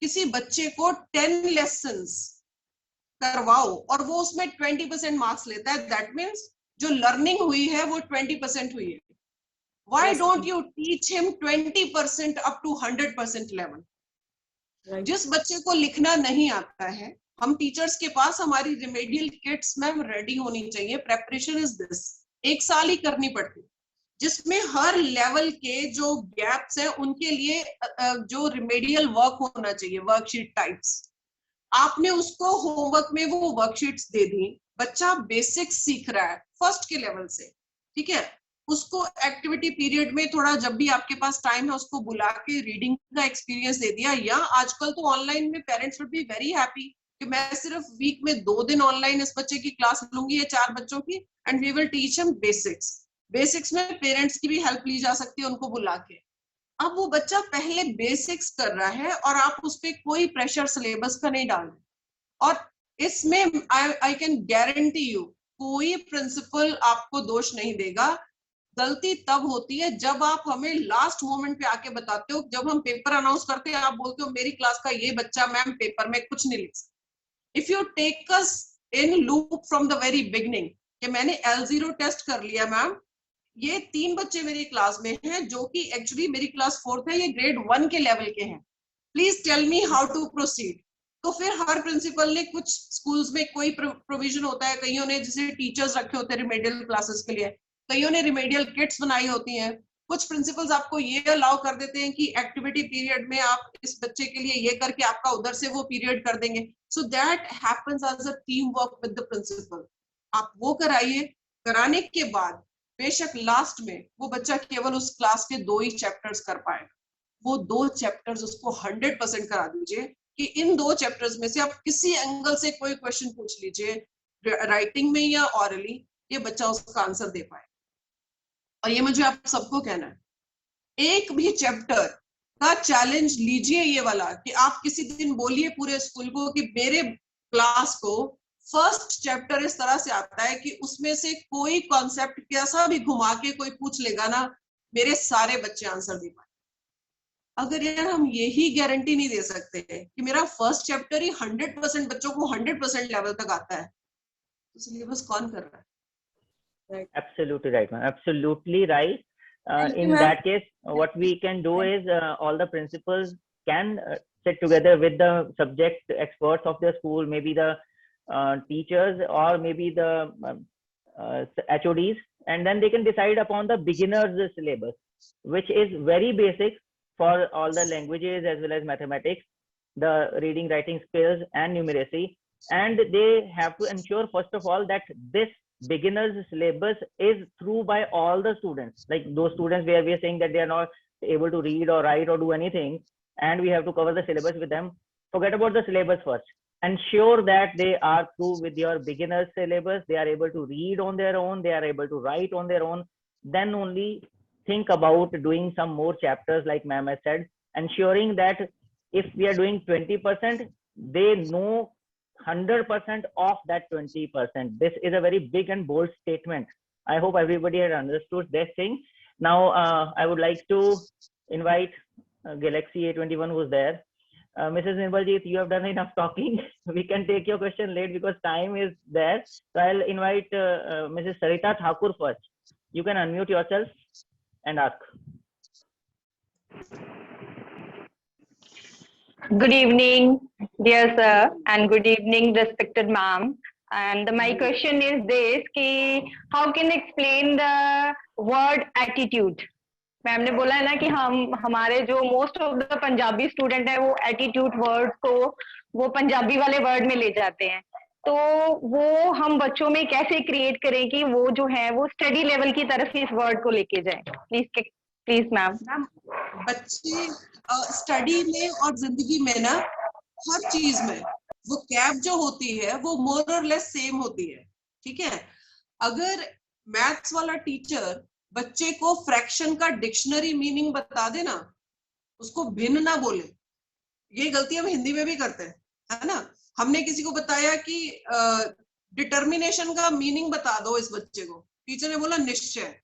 किसी बच्चे को 10 लेसन्स करवाओ और वो उसमें 20% मार्क्स लेता है, दैट मीन्स जो लर्निंग हुई है वो 20% हुई है. Why don't you teach him 20% up to 100% level? जिस बच्चे को लिखना नहीं आता है, हम टीचर्स के पास हमारी रिमेडियल किट्स मैम रेडी होनी चाहिए. प्रेपरेशन इज दिस, 1 साल ही करनी पड़ती, जिसमें हर लेवल के जो गैप्स हैं उनके लिए जो रिमेडियल वर्क होना चाहिए, वर्कशीट टाइप्स, आपने उसको होमवर्क में वो वर्कशीट्स दे दी. बच्चा बेसिक्स सीख रहा है फर्स्ट के लेवल से, ठीक है. उसको एक्टिविटी पीरियड में थोड़ा, जब भी आपके पास टाइम है, उसको बुला के रीडिंग का एक्सपीरियंस दे दिया. या आजकल तो ऑनलाइन में parents would be very happy कि मैं सिर्फ वीक में 2 दिन ऑनलाइन इस बच्चे की क्लास लूंगी, ये 4 बच्चों की, and we will teach him basics. Basics में पेरेंट्स की भी हेल्प ली जा सकती है उनको बुला के. अब वो बच्चा पहले बेसिक्स कर रहा है और आप उस पर कोई प्रेशर सिलेबस का नहीं डाल रहे. और इसमें आई कैन गारंटी यू, कोई प्रिंसिपल आपको दोष नहीं देगा. गलती तब होती है जब आप हमें लास्ट मोमेंट पे आके बताते हो. जब हम पेपर अनाउंस करते हैं, आप बोलते हो मेरी क्लास का ये बच्चा मैम पेपर में कुछ नहीं लिख सकता. If you take us in loop from the very beginning कि मैंने L0 टेस्ट कर लिया मैम, ये 3 बच्चे मेरी क्लास में हैं जो कि एक्चुअली मेरी क्लास 4th है, ये ग्रेड 1 के लेवल के हैं, please tell me how to proceed. तो फिर हर प्रिंसिपल ने, कुछ स्कूल्स में कोई प्रोविजन होता है, कईयों ने जैसे टीचर्स रखे होते हैं रिमेडियल क्लासेस के लिए, कईयों ने रिमेडियल किट्स बनाई होती हैं. कुछ प्रिंसिपल्स आपको ये अलाउ कर देते हैं कि एक्टिविटी पीरियड में आप इस बच्चे के लिए ये करके आपका उधर से वो पीरियड कर देंगे. So that happens as a team work with the principal. आप वो कराइए. कराने के बाद बेशक लास्ट में वो बच्चा केवल उस क्लास के 2 ही चैप्टर्स कर पाएगा. वो 2 चैप्टर्स उसको 100% करा दीजिए कि इन 2 चैप्टर्स में से आप किसी एंगल से कोई क्वेश्चन पूछ लीजिए, राइटिंग में या ऑरली, ये बच्चा उसका आंसर दे पाए. और ये मुझे आप सबको कहना है, एक भी चैप्टर का चैलेंज लीजिए ये वाला कि आप किसी दिन बोलिए पूरे स्कूल को कि मेरे क्लास को फर्स्ट चैप्टर इस तरह से आता है कि उसमें से कोई कॉन्सेप्ट कैसा भी घुमा के कोई पूछ लेगा ना, मेरे सारे बच्चे आंसर दे पाए. अगर यार हम यही गारंटी नहीं दे सकते कि मेरा फर्स्ट चैप्टर ही 100% बच्चों को 100% लेवल तक आता है, तो सिलेबस कौन कर रहा है? Right. Absolutely right, ma'am. Absolutely right. In that case, what we can do is all the principals can sit together with the subject experts of their school, maybe the teachers or maybe the HODs, and then they can decide upon the beginner's syllabus, which is very basic for all the languages as well as mathematics, the reading, writing skills and numeracy. And they have to ensure first of all that this beginners syllabus is through by all the students, like those students where we are saying that they are not able to read or write or do anything, and we have to cover the syllabus with them. Forget about the syllabus first. Ensure that they are through with your beginners syllabus, they are able to read on their own, they are able to write on their own. Then only think about doing some more chapters, like ma'am has said, ensuring that if we are doing 20%, they know 100% of that 20%. This is a very big and bold statement. I hope everybody has understood this thing. Now, I would like to invite Galaxy A21 who's there. Mrs. Nirmaljeet, you have done enough talking. We can take your question late because time is there. So I'll invite Mrs. Sarita Thakur first. You can unmute yourself and ask. Good evening, dear sir, and good evening, respected ma'am. And my question is this: कि how can explain the word attitude? Ma'am ने बोला है ना कि हमारे जो most of the Punjabi student है वो एटीट्यूड वर्ड को वो पंजाबी वाले वर्ड में ले जाते हैं, तो वो हम बच्चों में कैसे क्रिएट करें कि वो जो है वो स्टडी लेवल की तरफ इस वर्ड को लेके जाए? Please ma'am. बच्चे स्टडी में और जिंदगी में ना हर चीज में वो कैप जो होती है वो मोर और लेस सेम होती है, ठीक है. अगर मैथ्स वाला टीचर बच्चे को फ्रैक्शन का डिक्शनरी मीनिंग बता दे ना, उसको भिन्न ना बोले, ये गलती हम हिंदी में भी करते हैं, है ना. हमने किसी को बताया कि डिटर्मिनेशन का मीनिंग बता दो इस बच्चे को, टीचर ने बोला निश्चय,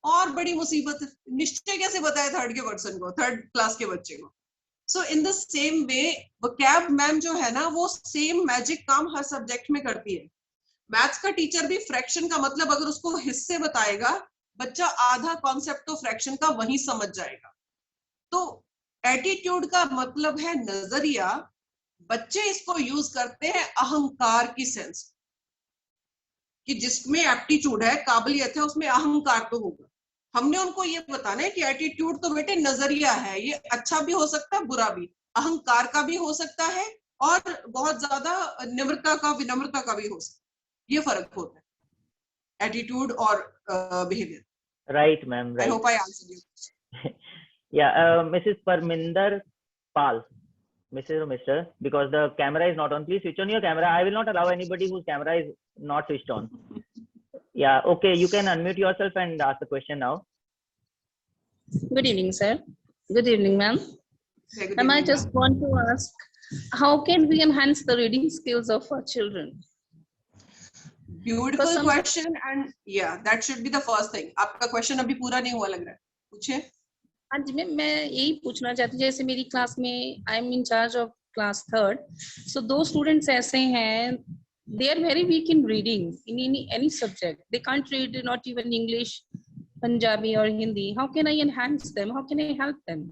और बड़ी मुसीबत, निश्चय कैसे बताए थर्ड के पर्सन को, थर्ड क्लास के बच्चे को. So in the same way vocab ma'am जो है ना वो सेम मैजिक काम हर सब्जेक्ट में करती है. मैथ्स का टीचर भी फ्रैक्शन का मतलब अगर उसको हिस्से बताएगा, बच्चा आधा कॉन्सेप्ट तो फ्रैक्शन का वही समझ जाएगा। तो एटीट्यूड का मतलब है नजरिया। बच्चे इसको यूज करते हैं अहंकार की सेंस, कि जिसमें एप्टीट्यूड है, काबिलियत है, उसमें अहंकार तो होगा। हमने उनको ये बताना है कि एटीट्यूड तो बेटे नजरिया है, ये अच्छा भी हो सकता है, बुरा भी, अहंकार का भी हो सकता है, और बहुत ज्यादा निम्रता का, विनम्रता का भी हो सकता है। ये फर्क होता है एटीट्यूड और behaviour. Right, ma'am. I Right. Hope I answered you. Yeah, Mrs. Parminder Pal, Mrs. or Mr. Because the camera is not on, please switch on your camera. I will not allow anybody whose camera is not switched on. Yeah, okay, you can unmute yourself and ask the question now. Good evening, sir. Good evening, ma'am. Ma'am, I just want to ask, how can we enhance the reading skills of our children? Beautiful question and या that should be the first thing. आपका क्वेश्चन अभी पूरा नहीं हुआ लग रहा है, पूछिए। हाँ जी मैम, मैं यही पूछना चाहती हूँ, जैसे मेरी क्लास में I am in charge of class 3rd, so 2 students ऐसे हैं, they are very weak in reading in any subject. They can't read not even English, Punjabi or Hindi. How can I enhance them? How can I help them?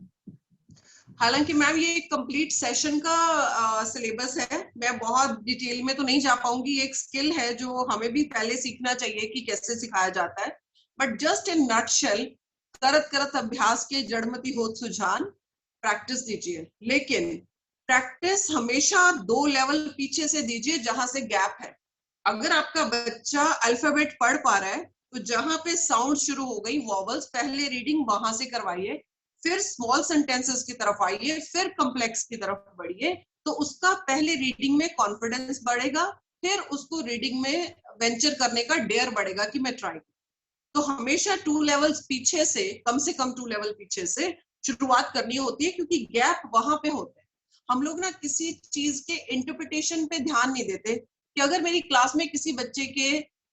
हालांकि मैम ये एक कंप्लीट सेशन का सिलेबस है, मैं बहुत डिटेल में तो नहीं जा पाऊंगी। एक स्किल है जो हमें भी पहले सीखना चाहिए कि कैसे सिखाया जाता है, बट जस्ट इन नटशेल, करत करत अभ्यास के जड़मति होत सुजान, प्रैक्टिस दीजिए। लेकिन प्रैक्टिस हमेशा 2 लेवल पीछे से दीजिए जहां से गैप है। अगर आपका बच्चा अल्फाबेट पढ़ पा रहा है तो जहां पे साउंड शुरू हो गई, वॉवल्स, पहले रीडिंग वहां से करवाइए, फिर स्मॉल सेंटेंसेस की तरफ आइए, फिर कॉम्प्लेक्स की तरफ बढ़िए, तो उसका पहले रीडिंग में कॉन्फिडेंस बढ़ेगा, फिर उसको रीडिंग में वेंचर करने का डेयर बढ़ेगा कि मैं ट्राई। तो हमेशा 2 लेवल्स पीछे से, कम 2 लेवल पीछे से शुरुआत करनी होती है, क्योंकि गैप वहां पे होता है। हम लोग ना किसी चीज के इंटरप्रिटेशन पे ध्यान नहीं देते कि अगर मेरी क्लास में किसी बच्चे के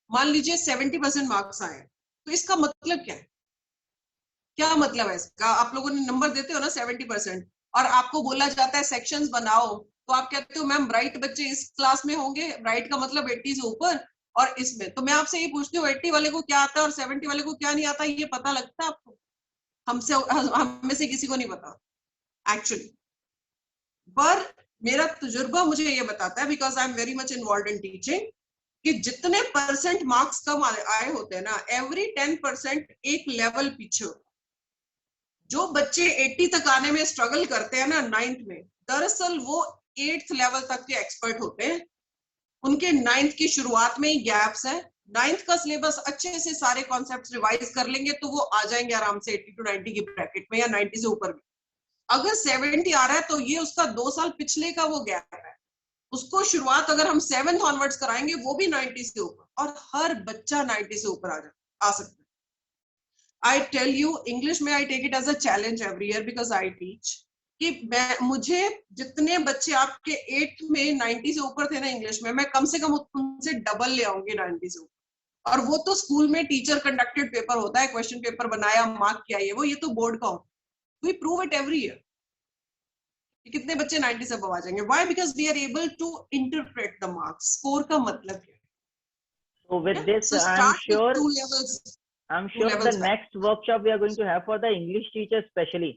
मान लीजिए 70% मार्क्स आए, तो इसका मतलब क्या है? क्या मतलब है इसका? आप लोगों ने नंबर देते हो ना 70%, और आपको बोला जाता है सेक्शंस बनाओ, तो आप कहते हो मैम ब्राइट बच्चे इस क्लास में होंगे, ब्राइट का मतलब 80 से ऊपर, और इसमें तो मैं आपसे ये पूछती हूँ 80 वाले को क्या आता है और 70 वाले को क्या नहीं आता, ये पता लगता है आपको? हम में से किसी को नहीं पता एक्चुअली। पर मेरा तजुर्बा मुझे ये बताता है, because I am very much involve in teaching, कि जितने परसेंट मार्क्स कम आए होते हैं ना, एवरी 10% एक लेवल पीछे होता है। जो बच्चे 80 तक आने में स्ट्रगल करते हैं ना 9th में, दरअसल वो 8th लेवल तक के एक्सपर्ट होते हैं। उनके 9th की शुरुआत में ही गैप्स है। 9th का सिलेबस अच्छे से सारे कॉन्सेप्ट्स रिवाइज कर लेंगे तो वो आ जाएंगे आराम से 80 to 90 की ब्रैकेट में, या 90 से ऊपर भी। अगर 70 आ रहा है तो ये उसका 2 साल पिछले का वो गैप है। उसको शुरुआत अगर हम 7th ऑनवर्ड्स कराएंगे, वो भी 90 से ऊपर, और हर बच्चा 90 से ऊपर आ सकता है। I tell you, English में I take it as a challenge every year because I teach, कि मुझे जितने बच्चे आपके 8th में 90 से ऊपर थे ना इंग्लिश में, मैं कम से कम उनसे डबल ले आऊंगी 90 से ऊपर। और वो तो स्कूल में टीचर कंडक्टेड पेपर होता है, क्वेश्चन पेपर बनाया, मार्क किया, ये तो बोर्ड का होता है। We prove it every year कि कितने बच्चे 90 से अबव आ जाएंगे। Why? Because we are able to interpret the marks. Score का मतलब क्या है? So with this, So I'm start with sure 2 levels. the next workshop we are going to have for the English teachers specially,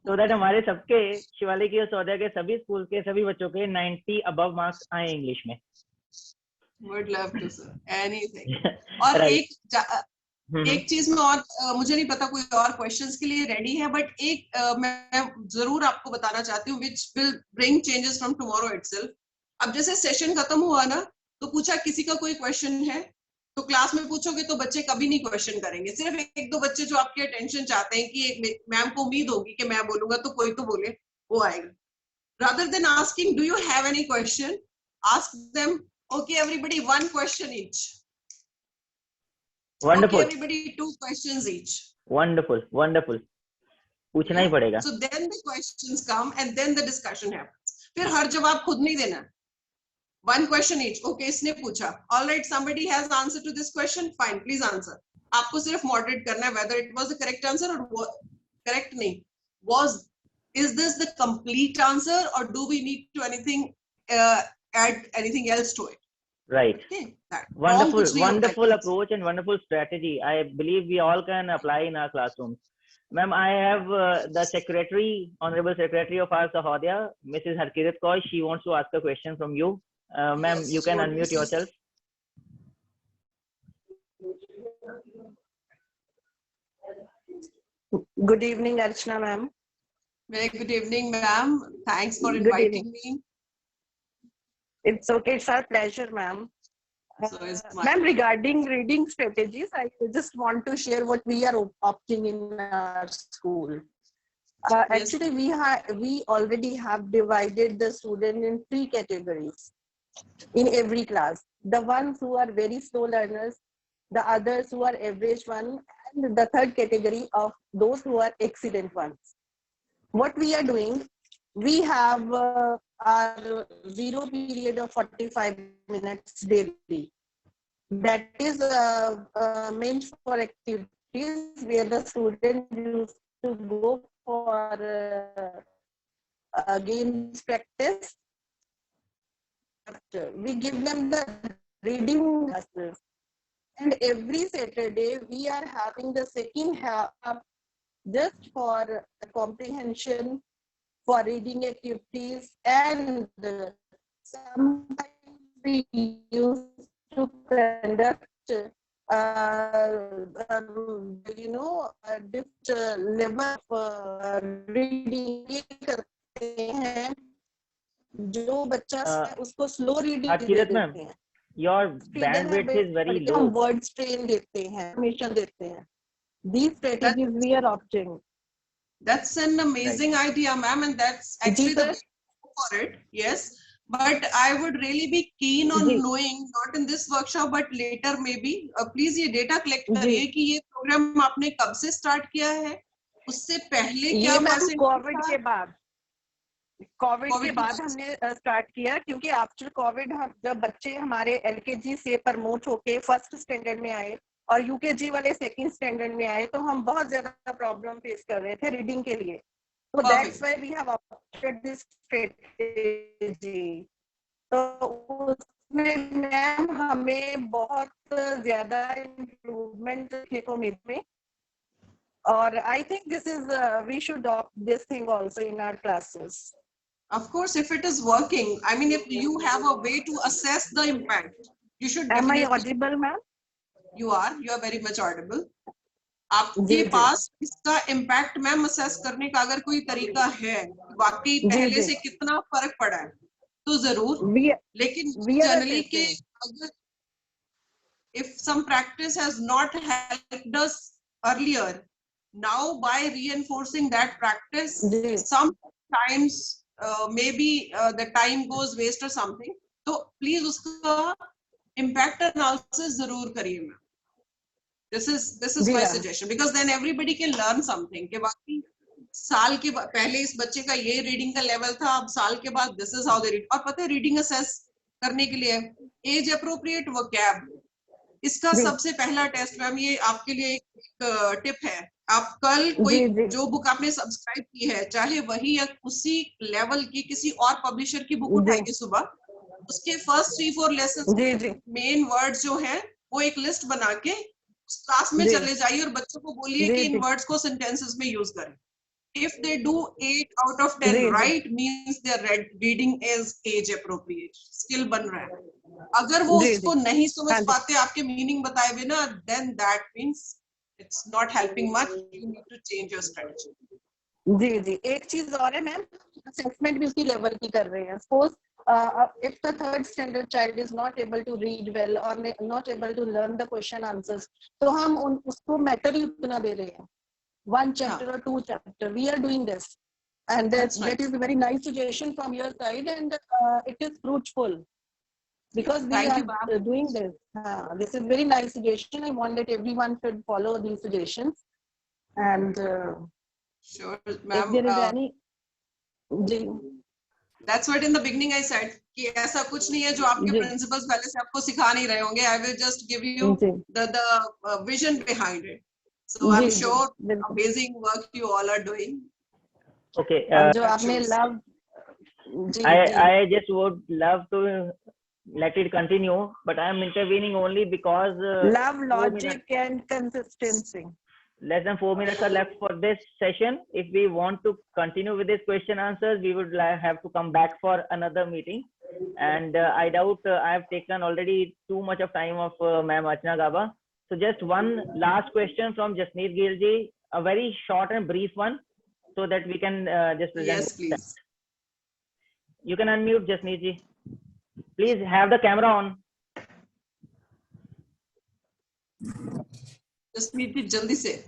so that हमारे सबके शिवालिक और सौदया के सभी स्कूल के सभी बच्चों के 90 above मार्क्स आए इंग्लिश में। Would love to, sir. Anything. और right. एक चीज में और, मुझे नहीं पता कोई और क्वेश्चंस के लिए रेडी है, बट एक मैं जरूर आपको बताना चाहती हूँ, which will bring changes from tomorrow itself. अब जैसे सेशन खत्म हुआ ना, तो पूछा किसी का कोई क्वेश्चन है, तो क्लास में पूछोगे तो बच्चे कभी नहीं क्वेश्चन करेंगे। सिर्फ 1-2 बच्चे जो आपकी अटेंशन चाहते हैं कि मैम को उम्मीद होगी कि मैं बोलूंगा तो कोई तो बोले, वो आएगा। Rather than asking, do you have any question? Ask them, okay, everybody, 1 question each. Wonderful. Okay, everybody, 2 questions each. Wonderful, wonderful. पूछना ही पड़ेगा। So then the questions come and then the discussion happens. फिर हर जवाब खुद नहीं देना। 1 question each. Okay, इसने पूछा. All right, somebody has answer to this question. Fine, please answer. आपको सिर्फ moderate करना है whether it was the correct answer or correct नहीं. Is this the complete answer or do we need to add anything else to it? Right. Okay, all Wonderful, kuch nahi hota wonderful hai. approach and wonderful strategy. I believe we all can apply in our classrooms. Ma'am, I have the secretary, honorable secretary of our Sahodaya, Mrs. Harkirat Kaur. She wants to ask a question from you. Ma'am, Yes, you can sure, unmute yourself. Good evening, Archana ma'am. Very good evening, ma'am. Thanks for Good inviting evening. me. It's okay. It's our pleasure, ma'am. So is my Ma'am, regarding reading strategies, I just want to share what we are opting in our school. yes. Actually, we already have divided the student in 3 categories in every class. The ones who are very slow learners, the others who are average one, and the third category of those who are excellent ones. What we are doing, we have our zero period of 45 minutes daily. That is meant for activities where the student used to go for games practice. We give them the reading classes. And every Saturday, we are having the second half just for comprehension, for reading activities, and sometimes we used to conduct different level of reading करते हैं जो बच्चा उसको स्लो रीडिंग दे Harkirat ma'am, देते हैं your reader bandwidth is very हम low. वर्ड्स ट्रेन देते हैं परमिशन देते हैं these strategies we are opting. That's an amazing idea, ma'am, and that's actually the way to go for it. Yes, but I would really be keen on knowing, not in this workshop, but later maybe. Please ये data collect करिए कि ये program आपने कब से start किया है, उससे पहले क्या ये मैम percentage कोविड था? के बाद कोविड के COVID बाद हमने स्टार्ट किया क्योंकि आफ्टर कोविड हम जब बच्चे हमारे एलकेजी से प्रमोट होके फर्स्ट स्टैंडर्ड में आए और यूकेजी वाले सेकंड स्टैंडर्ड में आए तो हम बहुत ज्यादा प्रॉब्लम फेस कर रहे थे रीडिंग के लिए तो that's why we have opted this strategy तो उसमें मैम हमें बहुत ज्यादा इम्प्रूवमेंट देखने को मिले और I think this is we should adopt this thing also in our classes. Of course, if it is working, I mean, if you have a way to assess the impact, you should Am I definitely. audible, ma'am? You are very much audible. आपके पास इसका इम्पैक्ट मैम असेस करने का अगर कोई तरीका है वाकई पहले से कितना फर्क पड़ा है तो जरूर लेकिन जनरली के अगर if some practice has not helped us earlier, now by reinforcing that practice sometimes maybe the time goes waste or something, तो प्लीज उसका impact analysis जरूर करिए ma'am. This is my suggestion because then everybody can learn something. कि बाकी साल के पहले इस बच्चे का ये रीडिंग का लेवल था अब साल के बाद this is how they read. और पता है रीडिंग असेस करने के लिए एज अप्रोप्रिएट वोकैब इसका सबसे पहला टेस्ट मैम ये आपके लिए एक टिप है. आप कल कोई जो बुक आपने सब्सक्राइब की है चाहे वही या उसी लेवल की किसी और पब्लिशर की बुक उठाएंगे सुबह उसके फर्स्ट 3-4 लेसन मेन वर्ड्स जो है वो एक लिस्ट बना के क्लास में चले जाइए और बच्चों को बोलिए कि इन वर्ड्स को सेंटेंसेस में यूज करें. If they do 8 out of 10 right means their reading is age appropriate. Skill बन रहा है. अगर वो उसको नहीं समझ पाते आपके मीनिंग बताए बिना then that means it's not helping much. You need to change your strategy. जी एक चीज और है मैम असेसमेंट भी उसी लेवल की कर रहे हैं. Suppose if the third standard child is not able to read well or not able to learn the question answers तो हम उसको मैटर ही उतना दे रहे हैं 1 chapter or 2 chapter. We are doing this and that is a very nice suggestion from your side and it is fruitful because we are doing this. This is very nice suggestion. I want that everyone should follow these suggestions and sure ma'am if there is any That's what in the beginning I said कि ऐसा कुछ नहीं है जो आपके प्रिंसिपल्स पहले से आपको सिखा नहीं रहे होंगे. I will just give you the vision behind it. So I'm sure amazing work you all are doing. Okay. जो आपने love I just would love to let it continue, but I am intervening only because love, logic, and consistency. Less than 4 minutes are left for this session. If we want to continue with this question answers, we would have to come back for another meeting. And I doubt I have taken already too much of time of Ma'am Archana Gaba. So just one last question from Jasneet Gilji, a very short and brief one, so that we can just present. Yes, please. You can unmute, Jasneet ji. Please have the camera on. Just meet it jaldi se.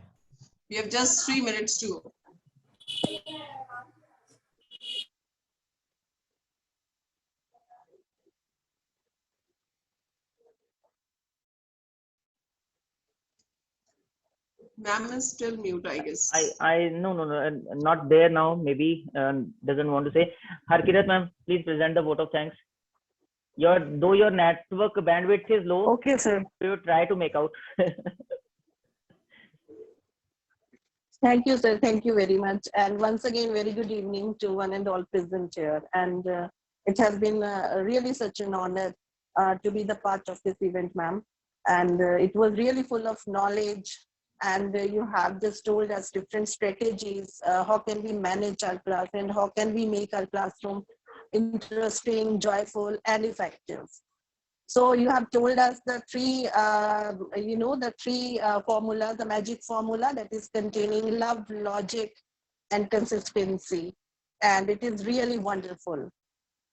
We have just 3 minutes to go. Ma'am is still mute, I guess. No, not there now. Maybe doesn't want to say. Harkirat ma'am, please present the vote of thanks. Though your network bandwidth is low, Okay, sir. you try to make out. Thank you, sir. Thank you very much. And once again, very good evening to one and all present here. And it has been really such an honor to be the part of this event, ma'am. And it was really full of knowledge. And you have just told us different strategies. How can we manage our class and how can we make our classroom interesting, joyful, and effective. So you have told us the three, formula, the magic formula that is containing love, logic, and consistency. And it is really wonderful.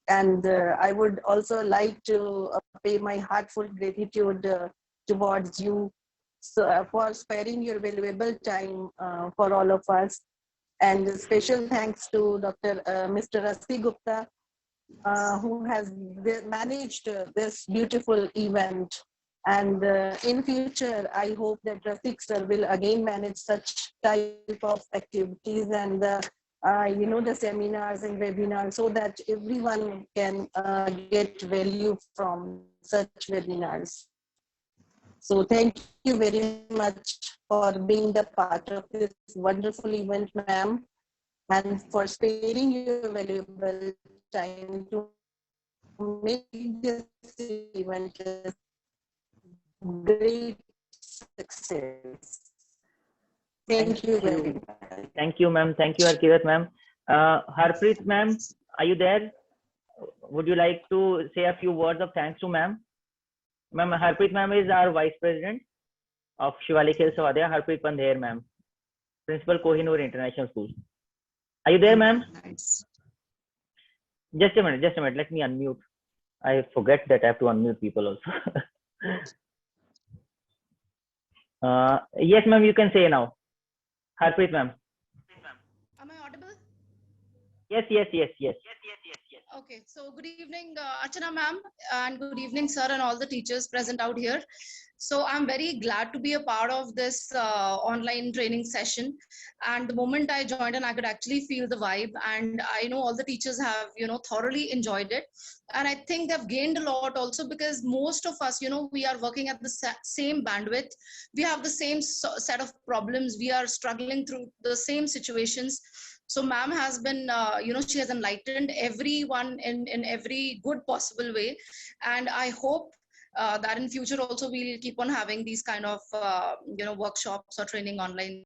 And I would also like to pay my heartfelt gratitude towards you for sparing your valuable time for all of us. And special thanks to Mr. Rasik Gupta, who has managed this beautiful event. And in future, I hope that Rasik sir will again manage such type of activities and the seminars and webinars, so that everyone can get value from such webinars. So thank you very much for being the part of this wonderful event, ma'am, and for sparing your valuable time to make this event a great success. Thank you very much. Thank you, ma'am. Thank you, Harkirat ma'am. Harpreet ma'am, are you there? Would you like to say a few words of thanks to ma'am? Ma'am, Harpreet ma'am is our Vice President of Shivalik Sahodaya. Harpreet Pandher ma'am, Principal Kohinoor International School. Are you there, ma'am? Nice. Just a minute. Let me unmute. I forget that I have to unmute people also. Yes, ma'am, you can say now. Harpreet ma'am. Am I audible? Yes. Okay, so good evening, Archana ma'am, and good evening, sir, and all the teachers present out here. So I'm very glad to be a part of this online training session. And the moment I joined, and I could actually feel the vibe, and I know all the teachers have, thoroughly enjoyed it. And I think they've gained a lot also, because most of us, we are working at the same bandwidth. We have the same set of problems. We are struggling through the same situations. So ma'am has been, she has enlightened everyone in every good possible way. And I hope that in future also we'll keep on having these kind of, workshops or training online.